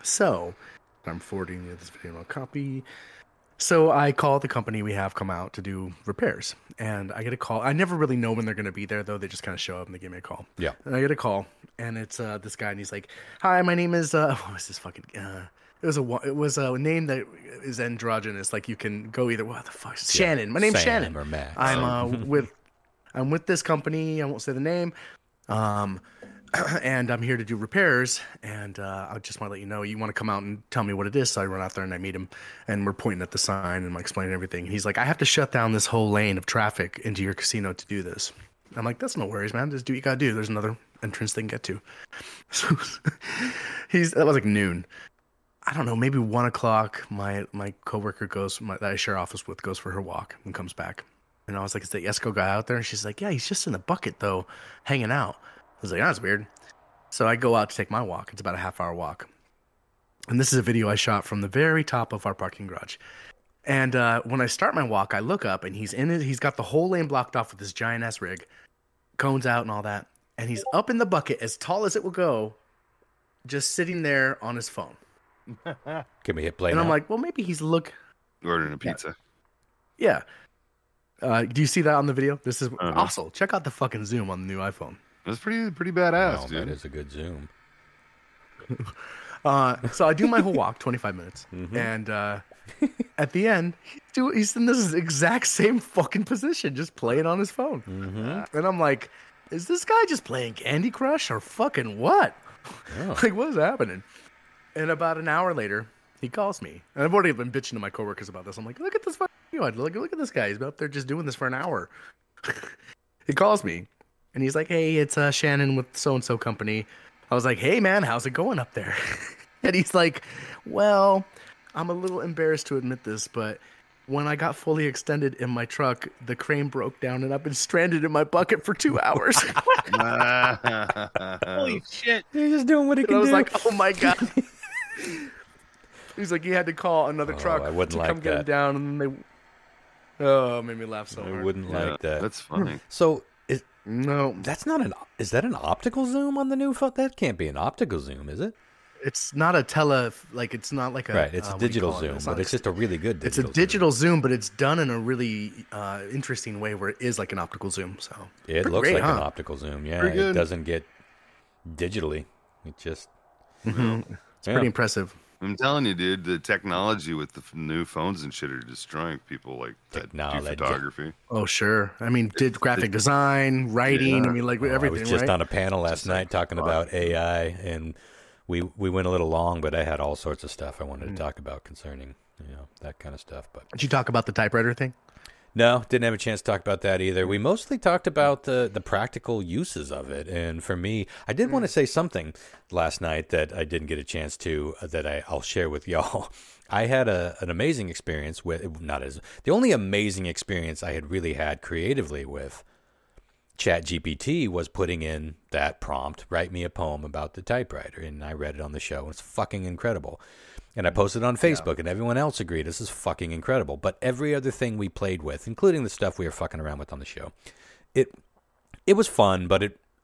So I'm forwarding you this video on copy. So I call the company we have come out to do repairs, and I get a call. I never really know when they're going to be there, though. They just kind of show up and they give me a call. Yeah. And I get a call, and it's this guy, and he's like, "Hi, my name is what was this fucking? It was a name that is androgynous. Like you can go either. What the fuck? Shannon. My name's Sam Shannon. or Max. I'm with this company. I won't say the name. And I'm here to do repairs, and I just want to let you know, you want to come out and tell me what it is. So I run out there and I meet him, and we're pointing at the sign and I'm explaining everything. And he's like, I have to shut down this whole lane of traffic into your casino to do this. I'm like, that's no worries, man. Just do what you gotta do. There's another entrance they can get to. So that was like noon. I don't know, maybe 1 o'clock. My coworker that I share office with goes for her walk and comes back. And I was like, is the Esco guy out there? And she's like, yeah, he's just in a bucket though, hanging out. I was like, that's weird. So I go out to take my walk. It's about a half-hour walk. And this is a video I shot from the very top of our parking garage. And when I start my walk, I look up, and he's in it. He's got the whole lane blocked off with this giant-ass rig, cones out and all that. And he's up in the bucket, as tall as it will go, just sitting there on his phone. Can we hit play And now? I'm like, well, maybe he's Ordering a pizza. Yeah. Do you see that on the video? This is awesome. Check out the fucking zoom on the new iPhone. That's pretty badass, dude. That is a good zoom. So I do my whole walk, 25 minutes. And at the end, he's in this exact same fucking position, just playing on his phone. And I'm like, is this guy just playing Candy Crush or fucking what? Oh. Like, what is happening? And about an hour later, he calls me. And I've already been bitching to my coworkers about this. I'm like, look at this fucking video. Look at this guy. He's been up there just doing this for an hour. He calls me. And he's like, hey, it's Shannon with so-and-so company. I was like, hey, man, how's it going up there? And he's like, well, I'm a little embarrassed to admit this, but when I got fully extended in my truck, the crane broke down and I've been stranded in my bucket for 2 hours. Holy shit. He's just doing what he And can I was do. like, oh my God. He's like, he had to call another truck I wouldn't to like come get him that. down. And then it made me laugh so I hard. wouldn't like that. That's funny. So No, is that an optical zoom on the new phone? That can't be an optical zoom, is it? it's not a it's not like a Right, it's a what do you digital call it? zoom, It's but not it's just a really good It's a digital digital zoom, but it's done in a really interesting way where it is like an optical zoom. So It pretty looks great, like an huh? optical zoom. Yeah, Pretty it good. doesn't get digitally. It just It's pretty impressive. I'm telling you, dude, the technology with the new phones and shit are destroying people like that do Technology. photography. Oh, sure. I mean, did graphic design, writing. Yeah. I mean, like I everything. was just right? on a panel last night talking about AI, and we went a little long, but I had all sorts of stuff I wanted to talk about concerning that kind of stuff. But Did you talk about the typewriter thing? no, didn't have a chance to talk about that either. We mostly talked about the practical uses of it, and for me, I did want to say something last night that I didn't get a chance to that I'll share with y'all. I had an amazing experience with the only amazing experience I had really had creatively with ChatGPT was putting in that prompt, write me a poem about the typewriter, and I read it on the show, and it's fucking incredible. And I posted it on Facebook, and everyone else agreed this is fucking incredible. But every other thing we played with, including the stuff we were fucking around with on the show, it was fun, but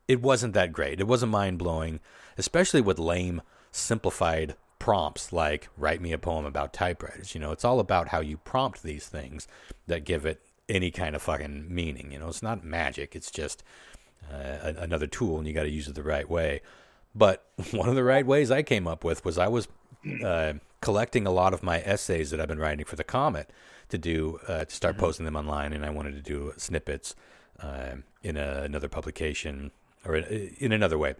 it wasn't that great. It wasn't mind-blowing, especially with lame, simplified prompts like write me a poem about typewriters. It's all about how you prompt these things that give it any kind of fucking meaning. It's not magic. It's just another tool, and you got to use it the right way. But one of the right ways I came up with was I was collecting a lot of my essays that I've been writing for the Comet to start posting them online, and I wanted to do snippets in another publication or in another way.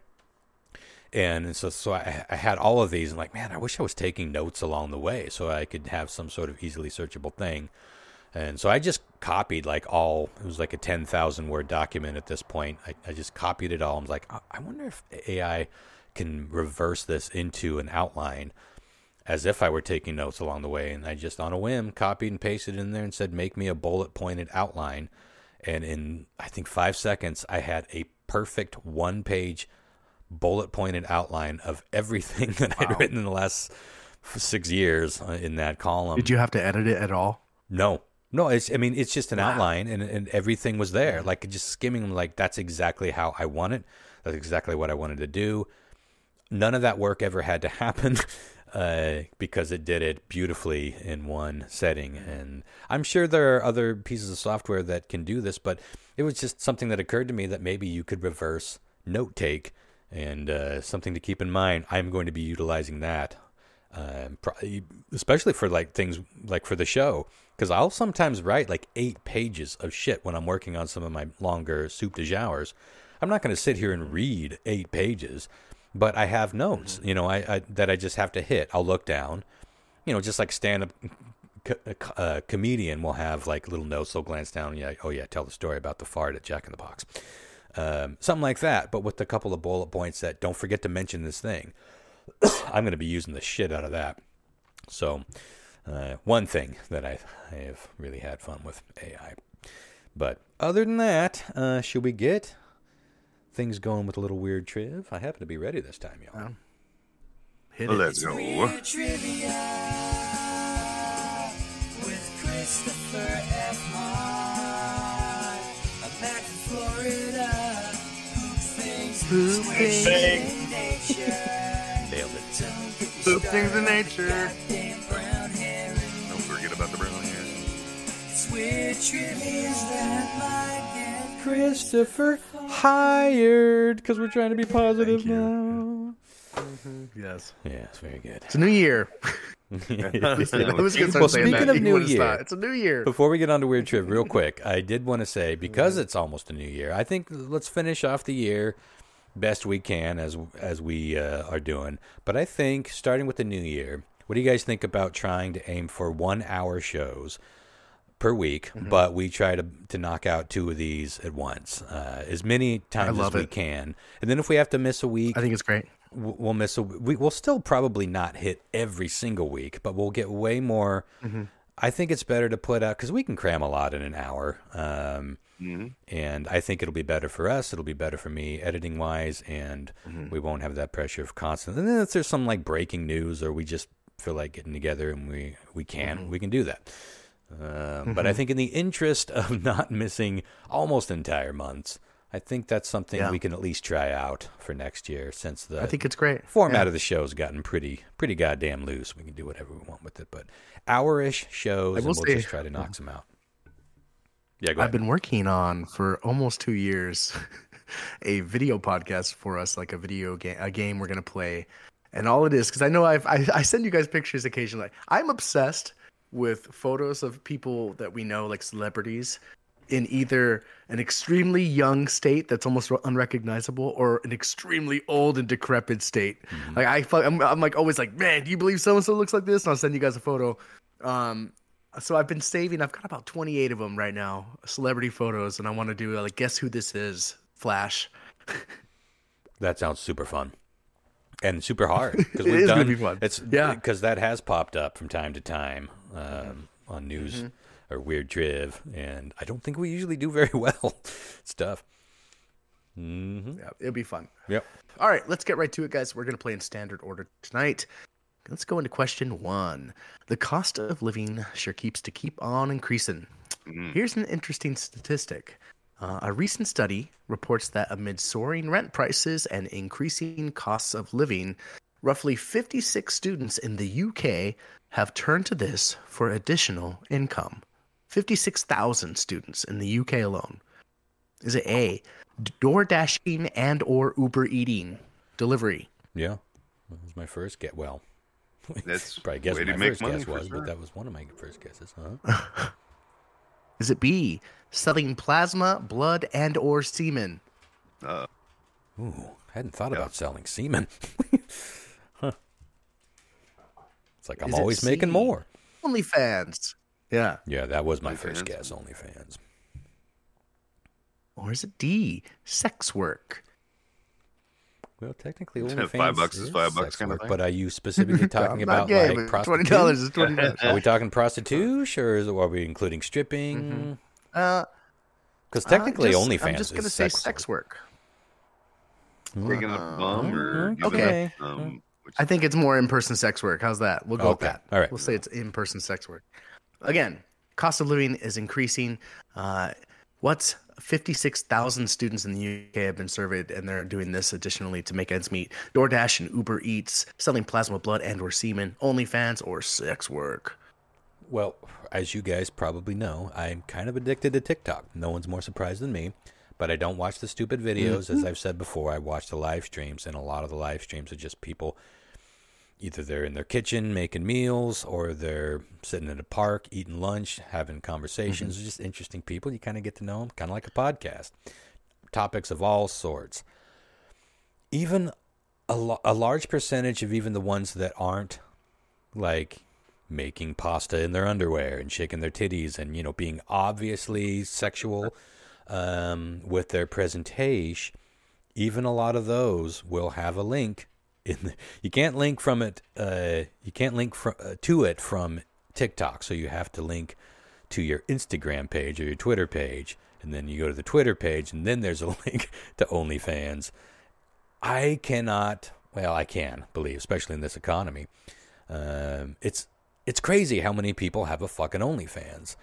And so I had all of these, and like, man, I wish I was taking notes along the way so I could have some sort of easily searchable thing. And so I just copied it was like a 10,000 word document at this point. I just copied it all. I was like, I wonder if AI can reverse this into an outline as if I were taking notes along the way. And I just, on a whim, copied and pasted it in there and said, make me a bullet pointed outline. And in, I think, 5 seconds, I had a perfect 1-page bullet pointed outline of everything that I'd written in the last 6 years in that column. Did you have to edit it at all? No, it's just an outline, and everything was there. Like, just skimming, like, that's exactly how I want it. That's exactly what I wanted to do. None of that work ever had to happen because it did it beautifully in one setting. And I'm sure there are other pieces of software that can do this, but it was just something that occurred to me that maybe you could reverse note take, and something to keep in mind. I'm going to be utilizing that, especially for like things like for the show. Because I'll sometimes write like 8 pages of shit when I'm working on some of my longer soup de jours. I'm not going to sit here and read 8 pages, but I have notes, that I just have to hit. I'll look down, just like stand-up comedian will have like little notes. They'll glance down and tell the story about the fart at Jack in the Box. Something like that, but with a couple of bullet points that don't forget to mention this thing. I'm going to be using the shit out of that. So... one thing that I have really had fun with AI. But other than that, should we get things going with a little weird triv? I happen to be ready this time, y'all. Hit it. Let's go. Weird Trivia with Christopher F. Hahn. I'm back in Florida. Who thinks in nature? Nailed it. Who things in nature? Don't forget about the brown hair. It's weird trivia that might get Christopher hired, because we're trying to be positive now. Yes. Yeah, it's very good. It's a new year. I was gonna start saying Speaking that. of You new wouldn't year, stop. It's a new year. Before we get on to Weird Triv, real quick, I did want to say, because it's almost a new year, I think let's finish off the year best we can as we are doing. But I think, starting with the new year, what do you guys think about trying to aim for 1-hour shows per week, but we try to knock out 2 of these at once, as many times as we can. And then if we have to miss a week, I think it's great. we'll miss we'll still probably not hit every single week, but we'll get way more I think it's better to put out, because we can cram a lot in an hour. And I think it'll be better for us. It'll be better for me editing wise, and we won't have that pressure of constant. And then if there's some like breaking news, or we just feel like getting together and we can do that. But I think in the interest of not missing almost entire months, I think that's something we can at least try out for next year, since I think it's great. Format of the show's gotten pretty goddamn loose. We can do whatever we want with it, but hour-ish shows, and we'll just try to knock some out. Yeah, go ahead. I've been working on for almost 2 years a video podcast for us, like a video game, a game we're gonna play, and all it is, because I know I send you guys pictures occasionally. I'm obsessed with photos of people that we know, like celebrities, in either an extremely young state that's almost unrecognizable, or an extremely old and decrepit state. Like I'm like always like, man, do you believe so and so looks like this? And I'll send you guys a photo. So I've been saving. I've got about 28 of them right now, celebrity photos, and I want to do like guess who this is, Flash. That sounds super fun and super hard, because it is gonna be fun. Because that has popped up from time to time on news or Weird Triv, and I don't think we usually do very well. It's tough. Yeah, it'll be fun. Yep. All right, let's get right to it, guys. We're gonna play in standard order tonight. Let's go into question 1. The cost of living sure keeps on increasing. Here's an interesting statistic. A recent study reports that amid soaring rent prices and increasing costs of living, roughly 56 students in the UK have turned to this for additional income. 56,000 students in the UK alone. Is it A, door dashing and or Uber eating, delivery? Yeah, that was my first guess. Well, that's probably guess what my first guess was, but that was one of my first guesses. Is it B, selling plasma, blood, and or semen? Ooh, hadn't thought about selling semen. It's like I'm always making more. OnlyFans. Yeah. Yeah, that was my first guess, OnlyFans. Or is it D, sex work? Well, technically, OnlyFans $5 is $5 kind of thing. But are you specifically talking about gay, like prostitution? $20 is $20. Are we talking prostitution, or are we including stripping? Because technically, OnlyFans I'm just going to say sex work. Taking a bum or okay. I think it's more in-person sex work. How's that? We'll go with that. All right. We'll say it's in-person sex work. Again, cost of living is increasing. 56,000 students in the UK have been surveyed, and they're doing this additionally to make ends meet. DoorDash and Uber Eats, selling plasma, blood, and or semen, OnlyFans, or sex work. Well, as you guys probably know, I'm kind of addicted to TikTok. No one's more surprised than me. But I don't watch the stupid videos. As I've said before, I watch the live streams, and a lot of the live streams are just people, either they're in their kitchen making meals, or they're sitting in a park eating lunch, having conversations. Just interesting people. You kind of get to know them, kind of like a podcast. Topics of all sorts. Even a large percentage of even the ones that aren't like making pasta in their underwear and shaking their titties and, you know, being obviously sexual with their presentation, even a lot of those will have a link. You can't link from it. You can't link to it from TikTok. So you have to link to your Instagram page or your Twitter page, and then you go to the Twitter page, and then there's a link to OnlyFans. I cannot. Well, I can believe, especially in this economy. It's crazy how many people have a fucking OnlyFans.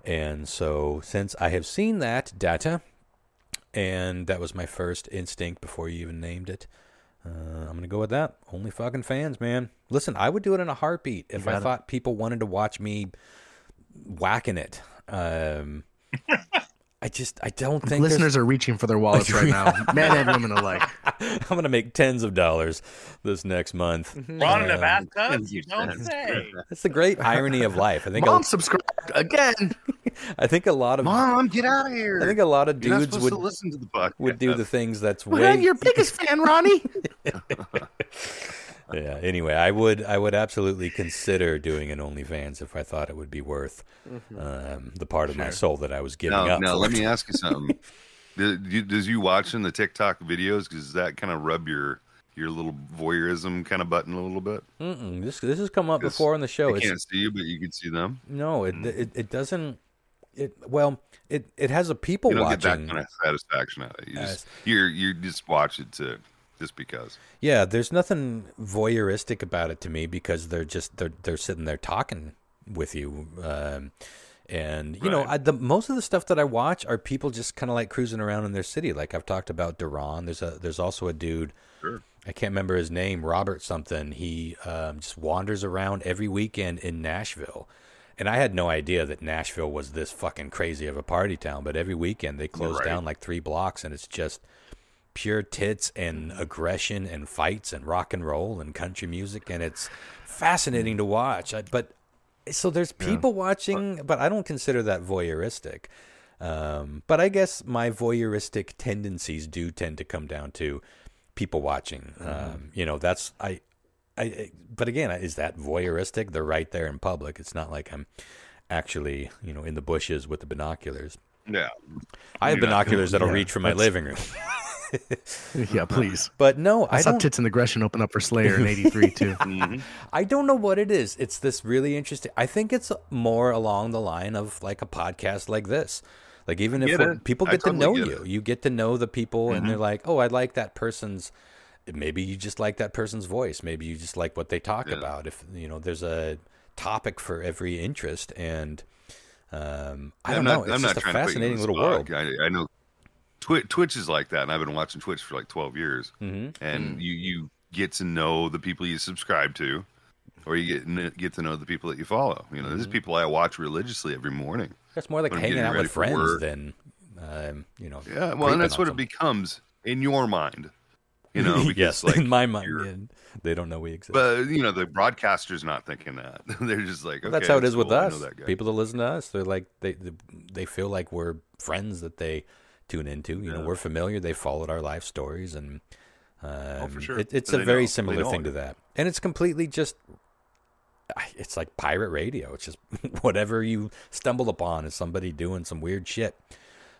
And so since I have seen that data, and that was my first instinct before you even named it, I'm going to go with that. Only fucking fans, man. Listen, I would do it in a heartbeat if I thought people wanted to watch me whacking it. I don't think listeners are reaching for their wallets right now, men and women alike. I'm going to make tens of dollars this next month. Ron in the bathtub? You don't say. That's the great irony of life. I think Mom subscribed again. I think a lot of Mom, get out of here. I think a lot of You're dudes not supposed to listen to the podcast. would do the things that's Well, way. I'm your biggest fan, Ronnie. Yeah. Anyway, I would absolutely consider doing an OnlyFans if I thought it would be worth the part of my soul that I was giving up. Now, for let it. me ask you something. Does you watching the TikTok videos, does that kind of rub your your little voyeurism kind of button a little bit? This has come up before on the show. I can't see you, but you can see them. No, it doesn't. It has a people you don't watching. get that kind of satisfaction out of it. You just watch it just because. Yeah, there's nothing voyeuristic about it to me because they're sitting there talking with you. And you know, most of the stuff that I watch are people just kind of like cruising around in their city. Like I've talked about Duran. There's also a dude. Sure. I can't remember his name. Robert something. He just wanders around every weekend in Nashville. And I had no idea that Nashville was this fucking crazy of a party town. But every weekend they close down like 3 blocks, and it's just pure tits and aggression and fights and rock and roll and country music, and it's fascinating to watch. So there's people watching, but I don't consider that voyeuristic. But I guess my voyeuristic tendencies do tend to come down to people watching. You know, that's but again, is that voyeuristic? They're right there in public. It's not like I'm actually, you know, in the bushes with the binoculars. Yeah, I have binoculars that'll reach from my living room. Yeah, please. But no, I saw Tits and Aggression open up for Slayer in '83 too. I don't know what it is. It's this really interesting. I think it's more along the line of like a podcast like this. Like even if people get to know you, you get to know the people, and they're like, "Oh, I like that person's." Maybe you just like that person's voice. Maybe you just like what they talk about. If you know, there's a topic for every interest, and I don't know. It's just a fascinating little world. I know. Twitch is like that, and I've been watching Twitch for like 12 years. And you get to know the people you subscribe to, or you get to know the people that you follow. You know, there's people I watch religiously every morning. It's more like hanging out with friends than, you know. Yeah, well, and that's what it becomes in your mind. You know, because yes, like in my mind, they don't know we exist. But you know, the broadcaster's not thinking that. They're just like, okay, that's how it is cool. with us. People that listen to us, they're like they feel like we're friends that they tune into. You know, we're familiar. They followed our life stories, and for sure. It's a very similar thing to that. And it's completely just, it's like pirate radio. It's just whatever you stumble upon is somebody doing some weird shit,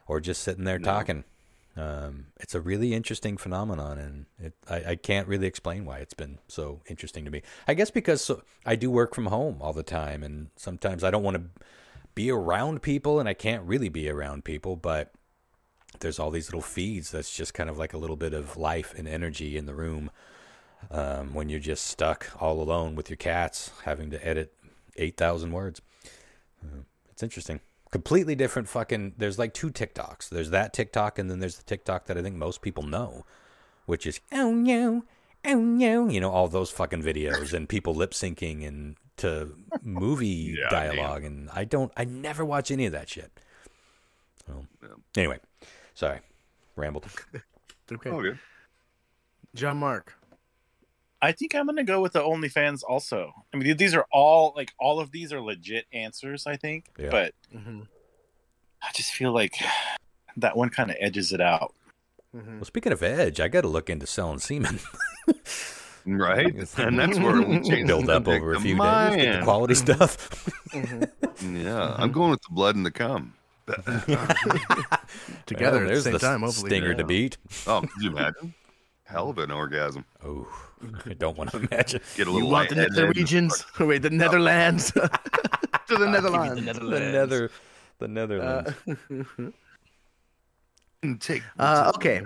or just sitting there talking. It's a really interesting phenomenon, and I can't really explain why it's been so interesting to me. I guess because I do work from home all the time, and sometimes I don't want to be around people, and I can't really be around people, but there's all these little feeds that's just kind of like a little bit of life and energy in the room when you're just stuck all alone with your cats having to edit 8,000 words. It's interesting. Completely different fucking... There's like 2 TikToks. There's that TikTok, and then there's the TikTok that I think most people know, which is, oh no, you know, all those fucking videos and people lip syncing and to movie dialogue. And I never watch any of that shit. So, anyway, sorry, rambled. Okay. Oh, good. John Mark. I think I'm gonna go with the OnlyFans also. I mean, these are all of these are legit answers, I think. Yeah. But I just feel like that one kind of edges it out. Well, speaking of edge, I got to look into selling semen. Right, and that's where we change build up over a few days, get the quality stuff. Yeah, I'm going with the blood and the cum. Together at the same time, hopefully. Stinger to beat. Oh, could you imagine? Hell of an orgasm. Oh, I don't want to imagine. Get a little you want the nether regions? Wait, the Netherlands. To the Netherlands. The Netherlands. Take. Okay.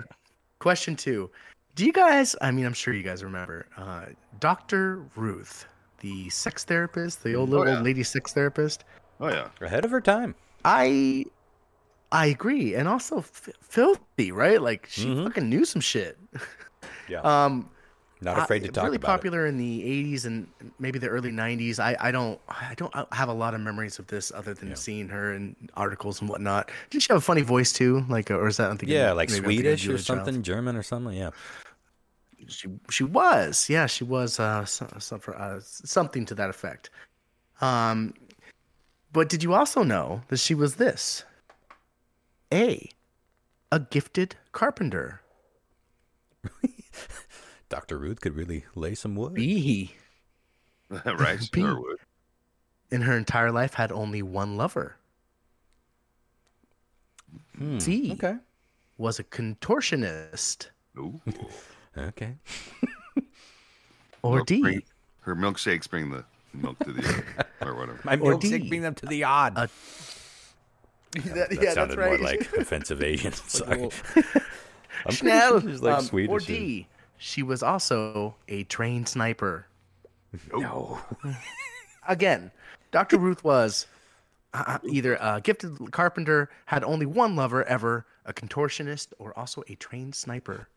Question 2. Do you guys? I mean, I'm sure you guys remember Dr. Ruth, the sex therapist, the old lady sex therapist. Oh yeah, ahead of her time. I agree, and also filthy, right? Like she fucking knew some shit. Yeah. Not afraid to talk really about popular in the 80s and maybe the early 90s. I don't have a lot of memories of this other than seeing her in articles and whatnot. Did she have a funny voice too? Like, or is that I'm thinking? Yeah, like Swedish or something, German or something. Yeah. She was. Yeah, she was something to that effect. But did you also know that she was this? A gifted carpenter. Dr. Ruth could really lay some wood. B. Right, sure would. In her entire life, had only one lover. C. Okay. Was a contortionist. Ooh. Okay. Or D. Her milkshakes bring the milk to the or whatever. My milkshake bring them to the odd. That sounded more like offensive Asian. Sorry. Schnell. Like Swedish. Or D. She was also a trained sniper. No. Again, Dr. Ruth was either a gifted carpenter, had only one lover ever, a contortionist, or also a trained sniper.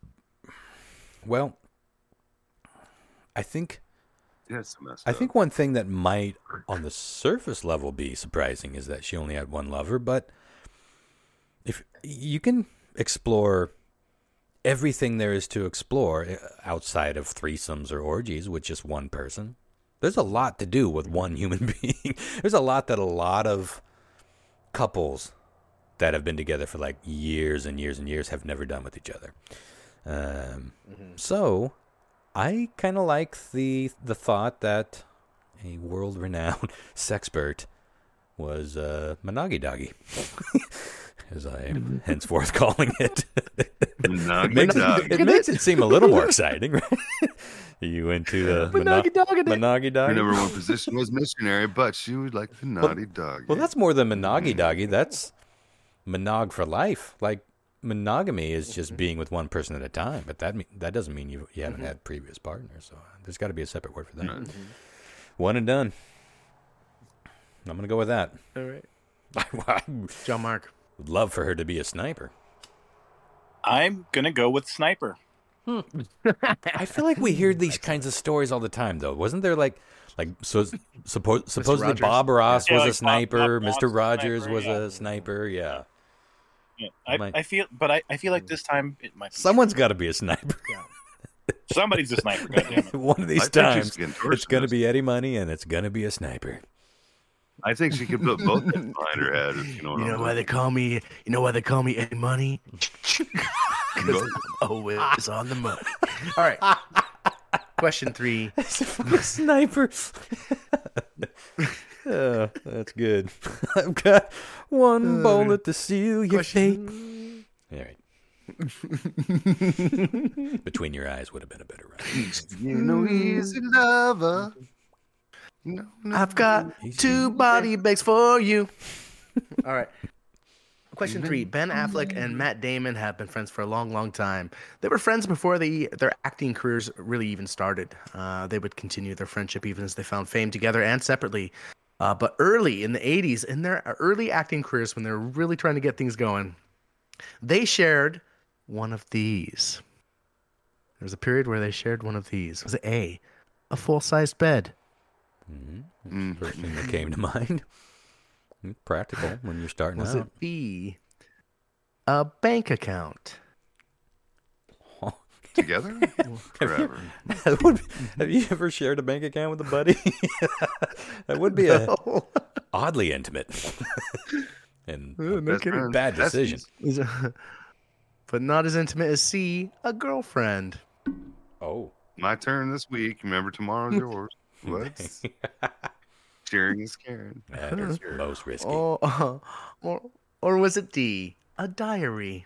Well, I think I think one thing that might, on the surface level, be surprising is that she only had one lover. But if you can explore everything there is to explore outside of threesomes or orgies with just one person, there's a lot to do with one human being. There's a lot that a lot of couples that have been together for like years and years and years have never done with each other. So I kind of like the thought that a world-renowned sexpert was Monoggy Doggy, as I am henceforth calling it. It makes it seem a little more exciting, right? You into the Monoggy Doggy? Her number one position was missionary, but she would like the naughty doggy. Well, that's more than Monoggy Doggy. That's monog for life. Like, monogamy is just being with one person at a time, but that doesn't mean you haven't had previous partners. So there's got to be a separate word for that. One and done. I'm gonna go with that. All right. John Mark would love for her to be a sniper. I'm gonna go with sniper. I feel like we hear these kinds of stories all the time, though. Wasn't there supposedly Bob Ross was a sniper, Mr. Rogers was a sniper, yeah. Yeah, I feel like this time it might be someone's got to be a sniper. Somebody's a sniper. Goddammit. One of these times, it's going to be Eddie Money, and it's going to be a sniper. I think she could put both behind her head. You know why they call me? You know why they call me Eddie Money? Always on the money. All right. Question 3. Sniper. Oh, that's good. I've got one bullet to seal your fate. All right. Between your eyes would have been a better rhyme. You know he's a lover. No, I've got 2 body bags for you. All right. Question 3. Ben Affleck and Matt Damon have been friends for a long, long time. They were friends before their acting careers really even started. They would continue their friendship even as they found fame together and separately. But early in the 80s, in their early acting careers, when they were really trying to get things going, they shared one of these. There was a period where they shared one of these. Was it A, full-sized bed? That's the first thing that came to mind. Practical when you're starting Was out. it B, a bank account? Together? Forever. Have you ever shared a bank account with a buddy? That would be oddly intimate. And bad decision. But not as intimate as C, a girlfriend. Oh. My turn this week. Remember, tomorrow's yours. What? Sharing is caring. That is most risky. Or was it D, a diary?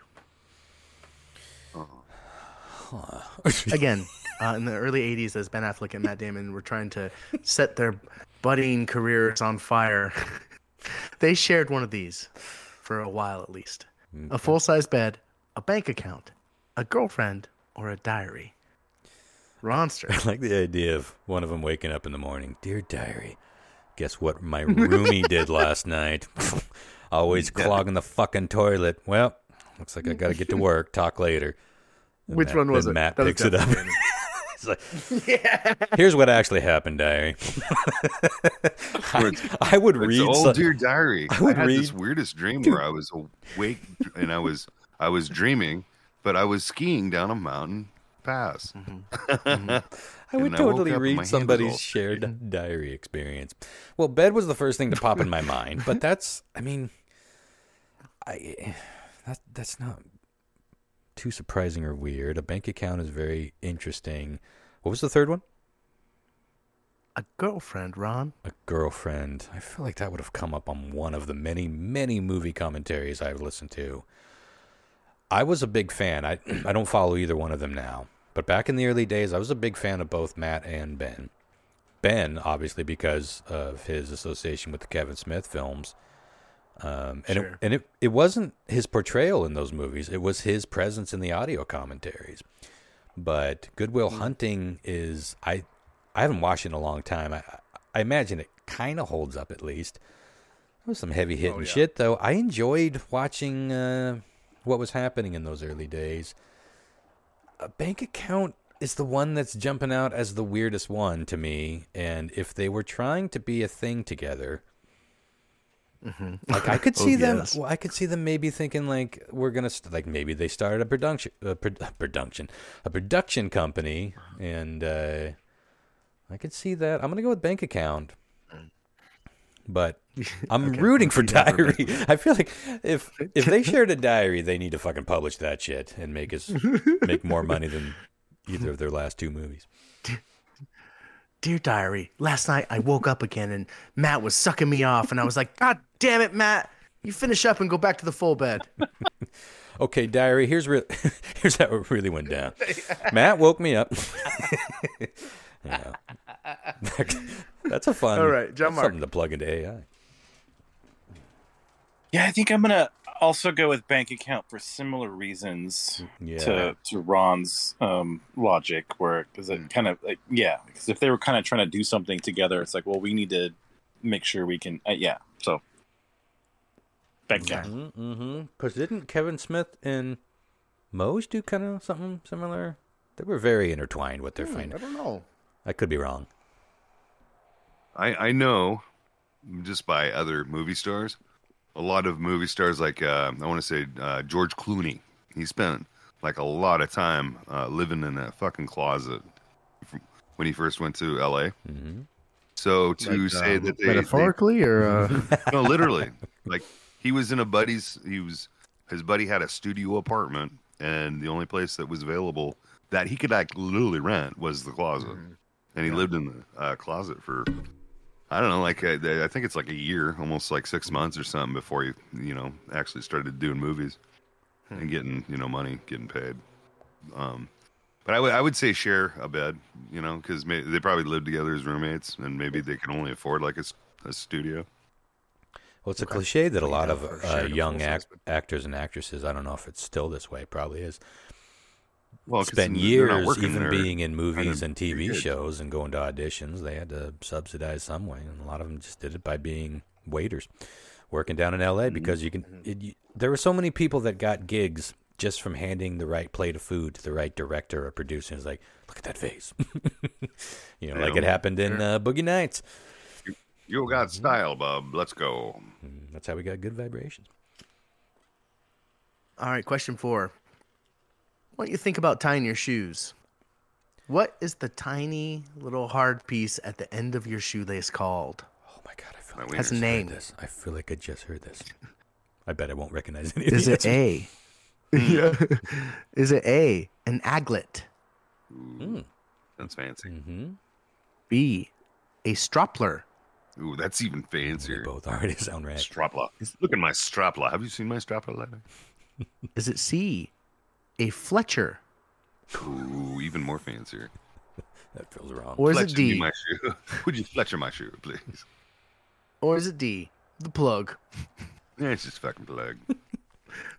Again, in the early 80s, as Ben Affleck and Matt Damon were trying to set their budding careers on fire, they shared one of these for a while at least. A full-size bed, a bank account, a girlfriend, or a diary. Ronster. I like the idea of one of them waking up in the morning. Dear diary, guess what my roomie did last night? Always clogging the fucking toilet. Well, looks like I got to get to work. Talk later. And Which one was it? Matt picks it up. It's like, here's what actually happened, diary. I would read. Dear diary. I had this weirdest dream where I was awake and I was dreaming, but I was skiing down a mountain pass. I would totally read somebody's shared diary experience. Well, bed was the first thing to pop in my mind, but that's not too surprising or weird. A bank account is very interesting. What was the third one? A girlfriend, Ron. A girlfriend. I feel like that would have come up on one of the many, many movie commentaries I've listened to. I was a big fan. I don't follow either one of them now, But back in the early days, I was a big fan of both Matt and Ben. Ben, obviously, because of his association with the Kevin Smith films. It wasn't his portrayal in those movies. It was his presence in the audio commentaries. But Good Will Hunting is... I haven't watched it in a long time. I imagine it kind of holds up at least. There was some heavy-hitting shit, though. I enjoyed watching what was happening in those early days. A Bank Account is the one that's jumping out as the weirdest one to me. And if they were trying to be a thing together, like I could see them. Yes. Well, I could see them maybe thinking like we're gonna like maybe they started a production company, and I could see that. I'm gonna go with Bank Account. But I'm rooting for Diary. I feel like if they shared a diary, they need to fucking publish that shit and make more money than either of their last two movies. Dear Diary, last night I woke up again and Matt was sucking me off, and I was like, God damn it, Matt! You finish up and go back to the full bed. Okay, Diary. Here's how it really went down. Matt woke me up. Yeah. That's a fun. All right, John Mark. Something to plug into AI. Yeah, I think I'm gonna also go with Bank Account for similar reasons to Ron's logic, where because it kind of because if they were kind of trying to do something together, it's like, well, we need to make sure we can. So Bank Account. Because didn't Kevin Smith and Mose do kind of something similar? They were very intertwined with their finding. I don't know. I could be wrong. I know, just by other movie stars, a lot of movie stars like, I want to say George Clooney. He spent like a lot of time living in a fucking closet when he first went to L.A. Mm-hmm. So to say that they... Metaphorically or... No, literally. Like he was in his buddy had a studio apartment, and the only place that was available that he could like literally rent was the closet. Mm-hmm. And he lived in the closet for, I don't know, like I think it's like a year, almost like 6 months or something before he, actually started doing movies and getting, money, getting paid. But I would say share a bed, because they probably lived together as roommates, and maybe they can only afford like a studio. Well, it's a cliche that a lot of young actors and actresses, I don't know if it's still this way, probably is. Well, spent years even being in movies and TV shows and going to auditions. They had to subsidize some way, and a lot of them just did it by being waiters, working down in L.A. because there were so many people that got gigs just from handing the right plate of food to the right director or producer. It's like, look at that face, like it happened in Boogie Nights. You got style, bub. Let's go. That's how we got Good Vibrations. All right, question 4. What do you think about tying your shoes? What is the tiny little hard piece at the end of your shoelace called? Oh my God, I feel like has a name. This. I feel like I just heard this. I bet I won't recognize any. Is it A? Yeah. Is it A, an aglet? Ooh, that's fancy. Mm-hmm. B, a stropler? Ooh, that's even fancier. They both already sound right. Stropler. Look at my stropler. Have you seen my stropler lately? Is it C, a Fletcher? Ooh, even more fancier. That feels wrong. Or is Fletcher it D? my shoe. Would you Fletcher my shoe, please? Or is it D, the plug? Yeah, it's just fucking plug.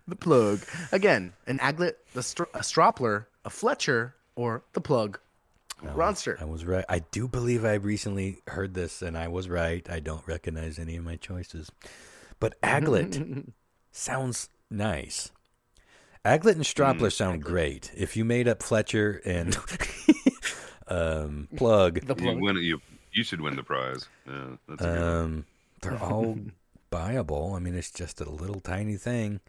The plug. Again, an aglet, a stropler, a Fletcher, or the plug. Ronster. I was right. I do believe I recently heard this, and I was right. I don't recognize any of my choices. But aglet sounds nice. Aglet and stropler sound great. If you made up Fletcher and plug, you should win the prize. Yeah, that's a good one. They're all buyable. I mean, it's just a little tiny thing.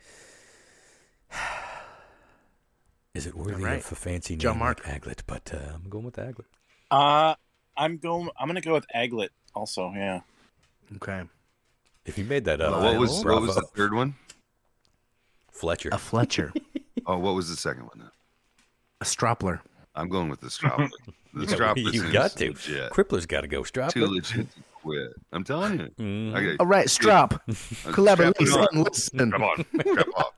Is it worthy of a fancy name like aglet? But I'm going with aglet. I'm gonna go with aglet also. Yeah. Okay. If you made that up, what was the third one? Fletcher. A Fletcher. Oh, what was the second one then? A stropler. I'm going with the stropler. The stropler. You got to. Legit. Crippler's got to go stropler. Too legit to quit. I'm telling you. Mm. All right, strap. Collaborate. Listen. Come on. Strap off.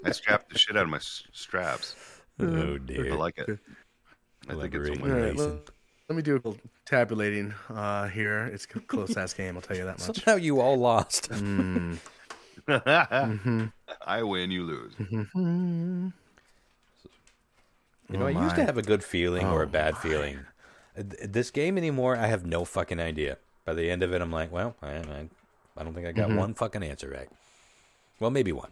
I strapped the shit out of my straps. Oh dear. I like it. I think it's a Elaborate. win. All right, let me do a little tabulating here. It's a close-ass game, I'll tell you that much. Somehow you all lost. I win, you lose. You know, I used to have a good feeling or a bad feeling. This game anymore, I have no fucking idea. By the end of it, I'm like, well, I don't think I got one fucking answer right. Well, maybe one.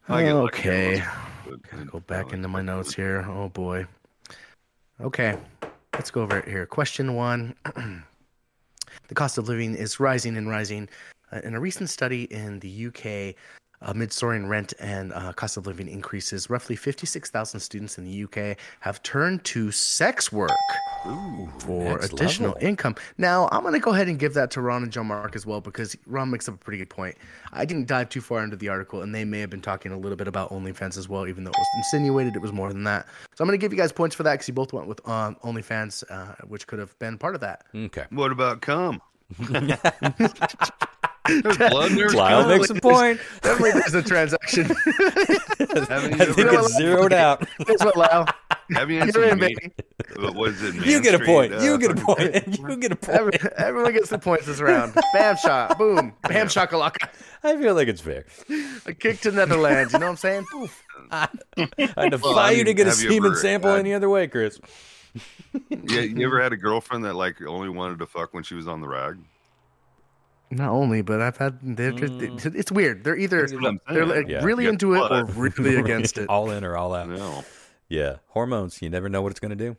Okay. Gotta go back into my notes here. Oh, boy. Okay. Let's go over it here. Question 1. The cost of living is rising and rising. In a recent study in the UK, amid soaring rent and cost of living increases, roughly 56,000 students in the UK have turned to sex work for additional income. Now, I'm going to go ahead and give that to Ron and John Mark as well, because Ron makes up a pretty good point. I didn't dive too far into the article, and they may have been talking a little bit about OnlyFans as well, even though it was insinuated it was more than that. So I'm going to give you guys points for that, because you both went with OnlyFans, which could have been part of that. Okay. What about cum? There's blood, there's Lyle cum. makes a point. Definitely there's a transaction. Haven't I you think ever, it's zeroed out. Here's what, Lyle. have you had You're in, some baby. meat? What is it? You get a point. You get a fucking point. pig? You get a point. Everyone gets the points this round. Bam shot. Boom. Bam shakalaka. I feel like it's fair. A kick to Netherlands. You know what I'm saying? Poof. I defy you to get a have you semen ever sample had- any other way, Chris. Yeah, you ever had a girlfriend that like only wanted to fuck when she was on the rag? Not only, but I've had. It's weird. They're either That's what I'm they're saying. like Yeah. really Yeah, into it or but- really against it. All in or all out. No. Yeah. Hormones. You never know what it's going to do.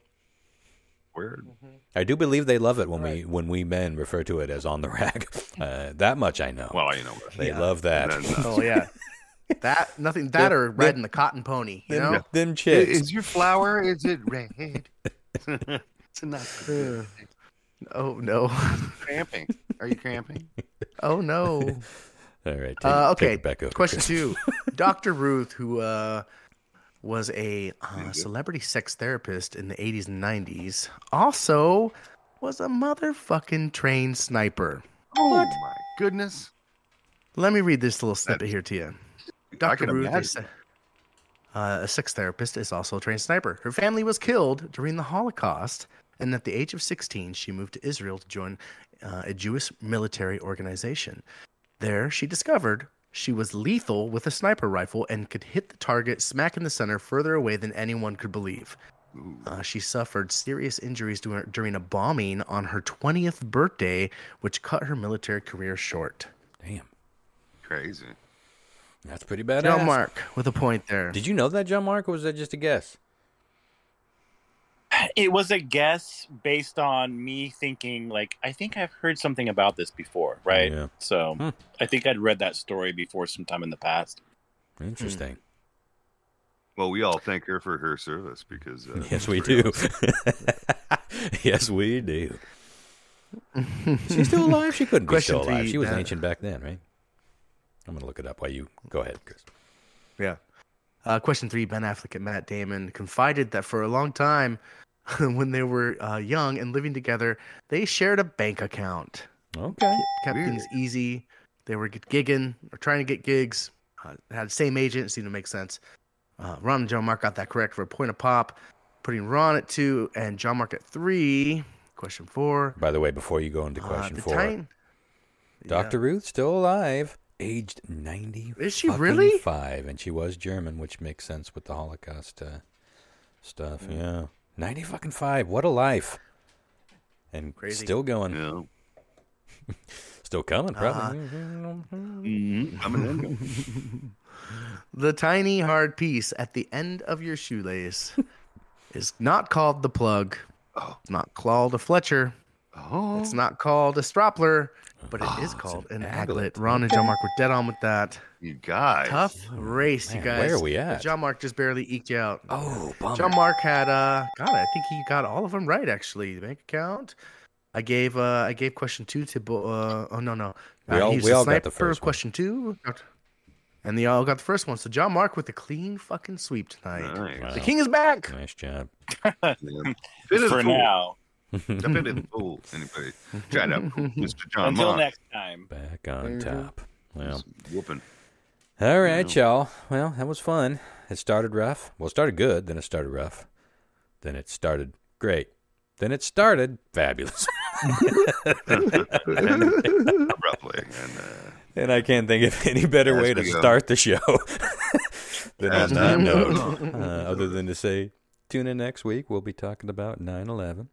Weird. I do believe they love it when we men refer to it as on the rack. That much I know. Well, you know. They love that. And then, Oh yeah, that nothing. That or riding the cotton pony. You know. Them chicks. is your flower? Is it red? It's not good. Oh no. Cramping. Are you cramping? Oh no. All right. Okay. Take it back over, Question Chris. 2. Dr. Ruth, who was a celebrity sex therapist in the 80s and 90s, also was a motherfucking trained sniper. Oh my goodness. Let me read this little snippet here to you. I Dr. can Ruth, imagine. a sex therapist, is also a trained sniper. Her family was killed during the Holocaust, and at the age of 16, she moved to Israel to join a Jewish military organization. There, she discovered she was lethal with a sniper rifle and could hit the target smack in the center further away than anyone could believe. She suffered serious injuries during a bombing on her 20th birthday, which cut her military career short. Damn. Crazy. That's pretty badass. John Mark with a point there. Did you know that, John Mark, or was that just a guess? It was a guess based on me thinking, like, I think I've heard something about this before, right? Yeah. So I think I'd read that story before sometime in the past. Interesting. Well, we all thank her for her service because Yes, we do. Yes, we do. She's still alive? She couldn't be Question still alive. 3, She was that- ancient back then, right? I'm going to look it up while you go ahead, Chris. Yeah. Question 3, Ben Affleck and Matt Damon confided that for a long time, when they were young and living together, they shared a bank account. Okay. Kept Weird. things easy. They were gigging or trying to get gigs. Had the same agent. Seemed to make sense. Ron and John Mark got that correct for a point a pop, putting Ron at 2 and John Mark at 3. Question 4. By the way, before you go into question 4, Dr. Yeah. Ruth still alive, aged 90. Is she really? 5, and she was German, which makes sense with the Holocaust stuff. Yeah. 90 fucking 5. What a life. And Crazy. still going. Yeah. Still coming, probably. Coming in. The tiny hard piece at the end of your shoelace is not called the plug. Oh. It's not called a Fletcher. Oh. It's not called a Stroppler, but it is called an aglet. Ron and John Mark were dead on with that. You guys. Tough race, man, you guys. where are we at? John Mark just barely eked you out. Oh, bummer. John Mark had God, I think he got all of them right actually. The bank account. I gave question 2 to oh no. We all- he was we a all got sniper, the first one. question 2. And they all got the first one. So John Mark with a clean fucking sweep tonight. Nice. Wow. The king is back. Nice job. Yeah. Fit as For a fool. now. Fit as a fool. Anybody? Try that, Mr. John Until Mark. next time. Back on top. Well, Whooping. all right, y'all. Well, that was fun. It started rough. Well, it started good, then it started rough. Then it started great. Then it started fabulous. Abruptly. And I can't think of any better way to start the show than on that note. Other than to say, tune in next week. We'll be talking about 9/11.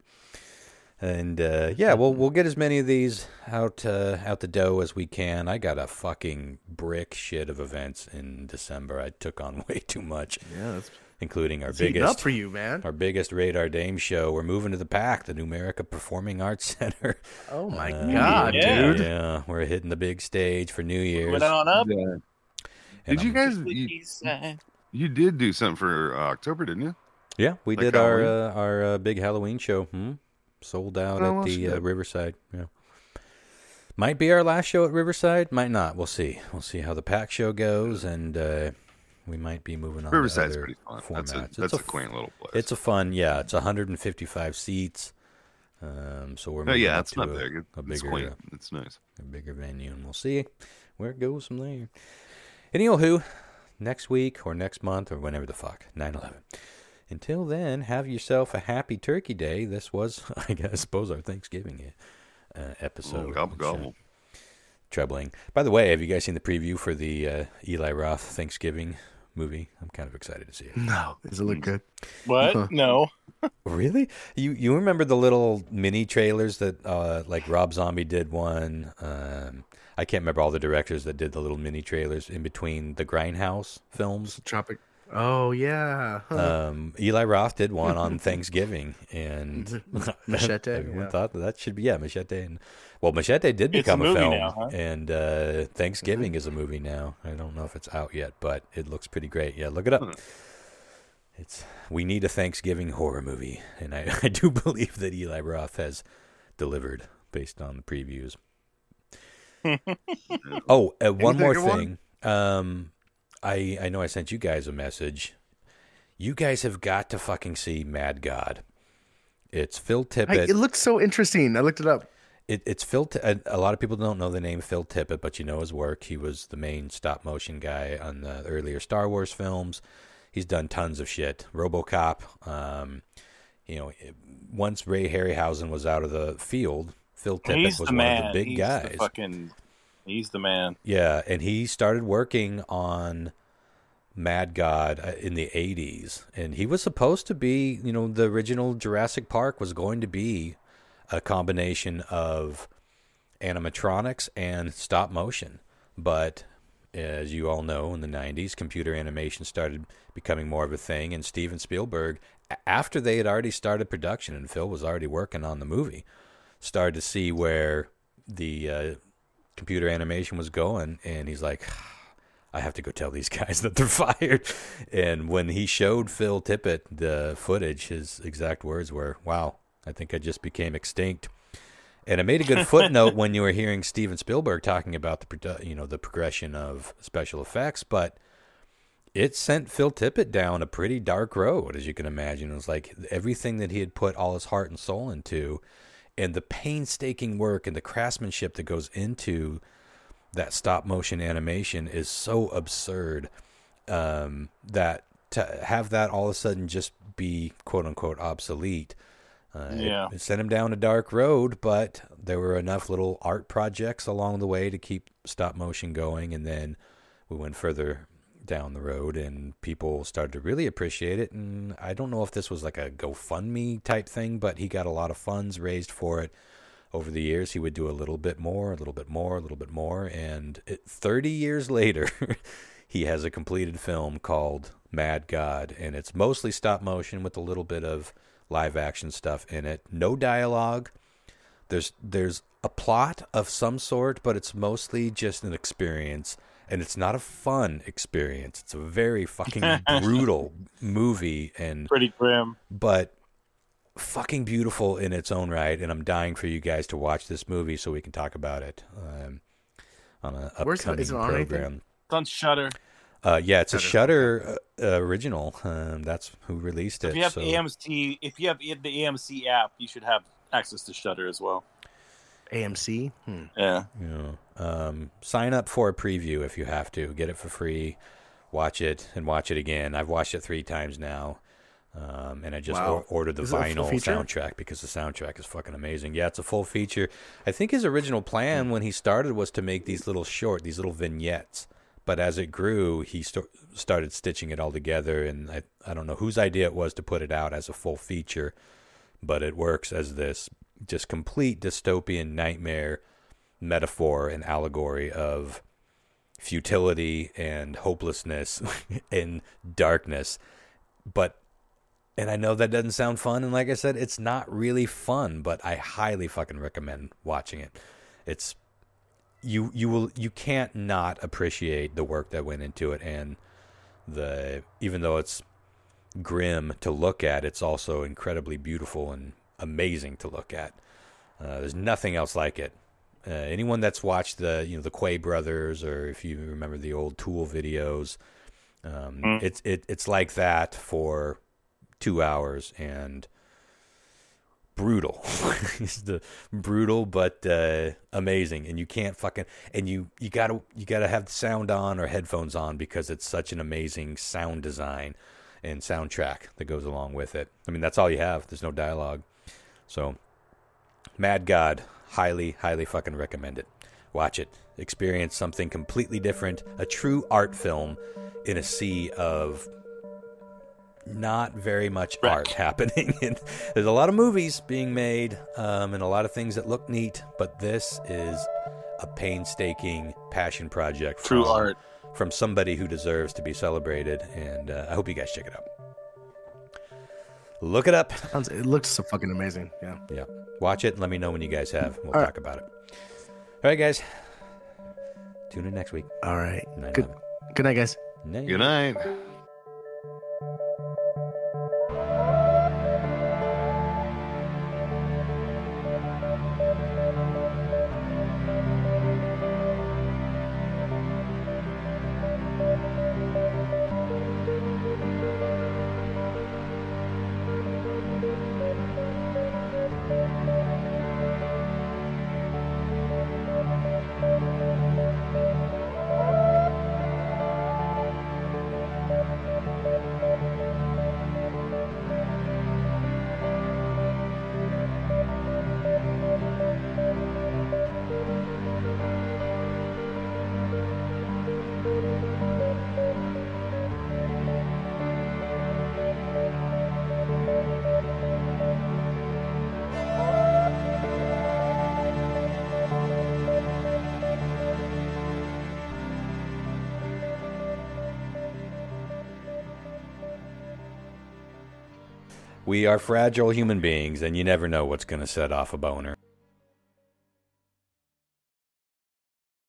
And we'll get as many of these out the dough as we can. I got a fucking brick shit of events in December. I took on way too much. Yeah, including our biggest up for you, man. Our biggest Radar Dame show. We're moving to the PAC, the New America Performing Arts Center. Oh my god, dude! Yeah, we're hitting the big stage for New Year's. Went on up. Yeah. Did you guys? You did do something for October, didn't you? Yeah, we did our big Halloween show. Sold out at the Riverside. Yeah, might be our last show at Riverside. Might not. We'll see. We'll see how the PAC show goes, and we might be moving on. Riverside's to pretty fun. Formats. That's a quaint little place. It's a fun. Yeah, it's 155 seats. So we're moving it's not big. It's quaint. It's nice. A bigger venue, and we'll see where it goes from there. Anywho, next week or next month or whenever the fuck, 9/11. Until then, have yourself a happy Turkey Day. This was, I suppose, our Thanksgiving episode. Gobble, gobble. Troubling. By the way, have you guys seen the preview for the Eli Roth Thanksgiving movie? I'm kind of excited to see it. No. Does it look good? What? No. Really? You remember the little mini trailers that like Rob Zombie did one? I can't remember all the directors that did the little mini trailers in between the Grindhouse films. Tropic. Oh yeah. Eli Roth did one on Thanksgiving, and Machete. Everyone thought that should be Machete. And Machete did become a film, now, huh? and Thanksgiving is a movie now. I don't know if it's out yet, but it looks pretty great. Yeah, look it up. We need a Thanksgiving horror movie, and I do believe that Eli Roth has delivered based on the previews. One more thing. I know I sent you guys a message. You guys have got to fucking see Mad God. It's Phil Tippett. It looks so interesting. I looked it up. It's Phil. A lot of people don't know the name Phil Tippett, but you know his work. He was the main stop motion guy on the earlier Star Wars films. He's done tons of shit. RoboCop. Once Ray Harryhausen was out of the field, Phil Tippett was one of the big guys. He's the man. Yeah, and he started working on Mad God in the 80s. And he was supposed to be, the original Jurassic Park was going to be a combination of animatronics and stop motion. But as you all know, in the 90s, computer animation started becoming more of a thing. And Steven Spielberg, after they had already started production and Phil was already working on the movie, started to see where the computer animation was going, and he's like, I have to go tell these guys that they're fired. And when he showed Phil Tippett the footage, his exact words were, wow, I think I just became extinct. And it made a good footnote when you were hearing Steven Spielberg talking about the progression of special effects, but it sent Phil Tippett down a pretty dark road, as you can imagine. It was like everything that he had put all his heart and soul into, and the painstaking work and the craftsmanship that goes into that stop motion animation is so absurd that to have that all of a sudden just be quote unquote obsolete, it sent him down a dark road. But there were enough little art projects along the way to keep stop motion going, and then we went further down the road and people started to really appreciate it. And I don't know if this was like a GoFundMe type thing, but he got a lot of funds raised for it over the years. He would do a little bit more, a little bit more, a little bit more. And 30 years later, he has a completed film called Mad God. And it's mostly stop motion with a little bit of live action stuff in it. No dialogue. There's a plot of some sort, but it's mostly just an experience. And it's not a fun experience. It's a very fucking brutal movie and pretty grim, but fucking beautiful in its own right. And I'm dying for you guys to watch this movie so we can talk about it on an upcoming program. It's on Shudder. It's a Shudder original. That's who released it. If you have AMC, if you have the AMC app, you should have access to Shudder as well. AMC? Yeah. Sign up for a preview if you have to. Get it for free. Watch it and watch it again. I've watched it 3 times now. And I just Wow. ordered the Is it a full vinyl feature? soundtrack because the soundtrack is fucking amazing. Yeah, it's a full feature. I think his original plan when he started was to make these little vignettes. But as it grew, he started stitching it all together. And I don't know whose idea it was to put it out as a full feature, but it works as this just complete dystopian nightmare metaphor and allegory of futility and hopelessness and darkness. And I know that doesn't sound fun, and like I said, it's not really fun, but I highly fucking recommend watching it. It's you can't not appreciate the work that went into it, and even though it's grim to look at, it's also incredibly beautiful and amazing to look at. There's nothing else like it. Anyone that's watched the Quay brothers, or if you remember the old Tool videos, it's like that for 2 hours, and brutal. It's the brutal but amazing, and you can't fucking you gotta have the sound on or headphones on because it's such an amazing sound design and soundtrack that goes along with it. I mean, that's all you have. There's no dialogue. So, Mad God, highly fucking recommend it. Watch it. Experience something completely different. A true art film in a sea of not very much art happening. And there's a lot of movies being made and a lot of things that look neat, but this is a painstaking passion project. True art. From somebody who deserves to be celebrated, and I hope you guys check it out. Look it up. It looks so fucking amazing. Yeah. Yeah. Watch it and let me know when you guys have. We'll talk about it. All right, guys. Tune in next week. All right. 9/11. Good night, guys. Good night. We are fragile human beings, and you never know what's going to set off a boner.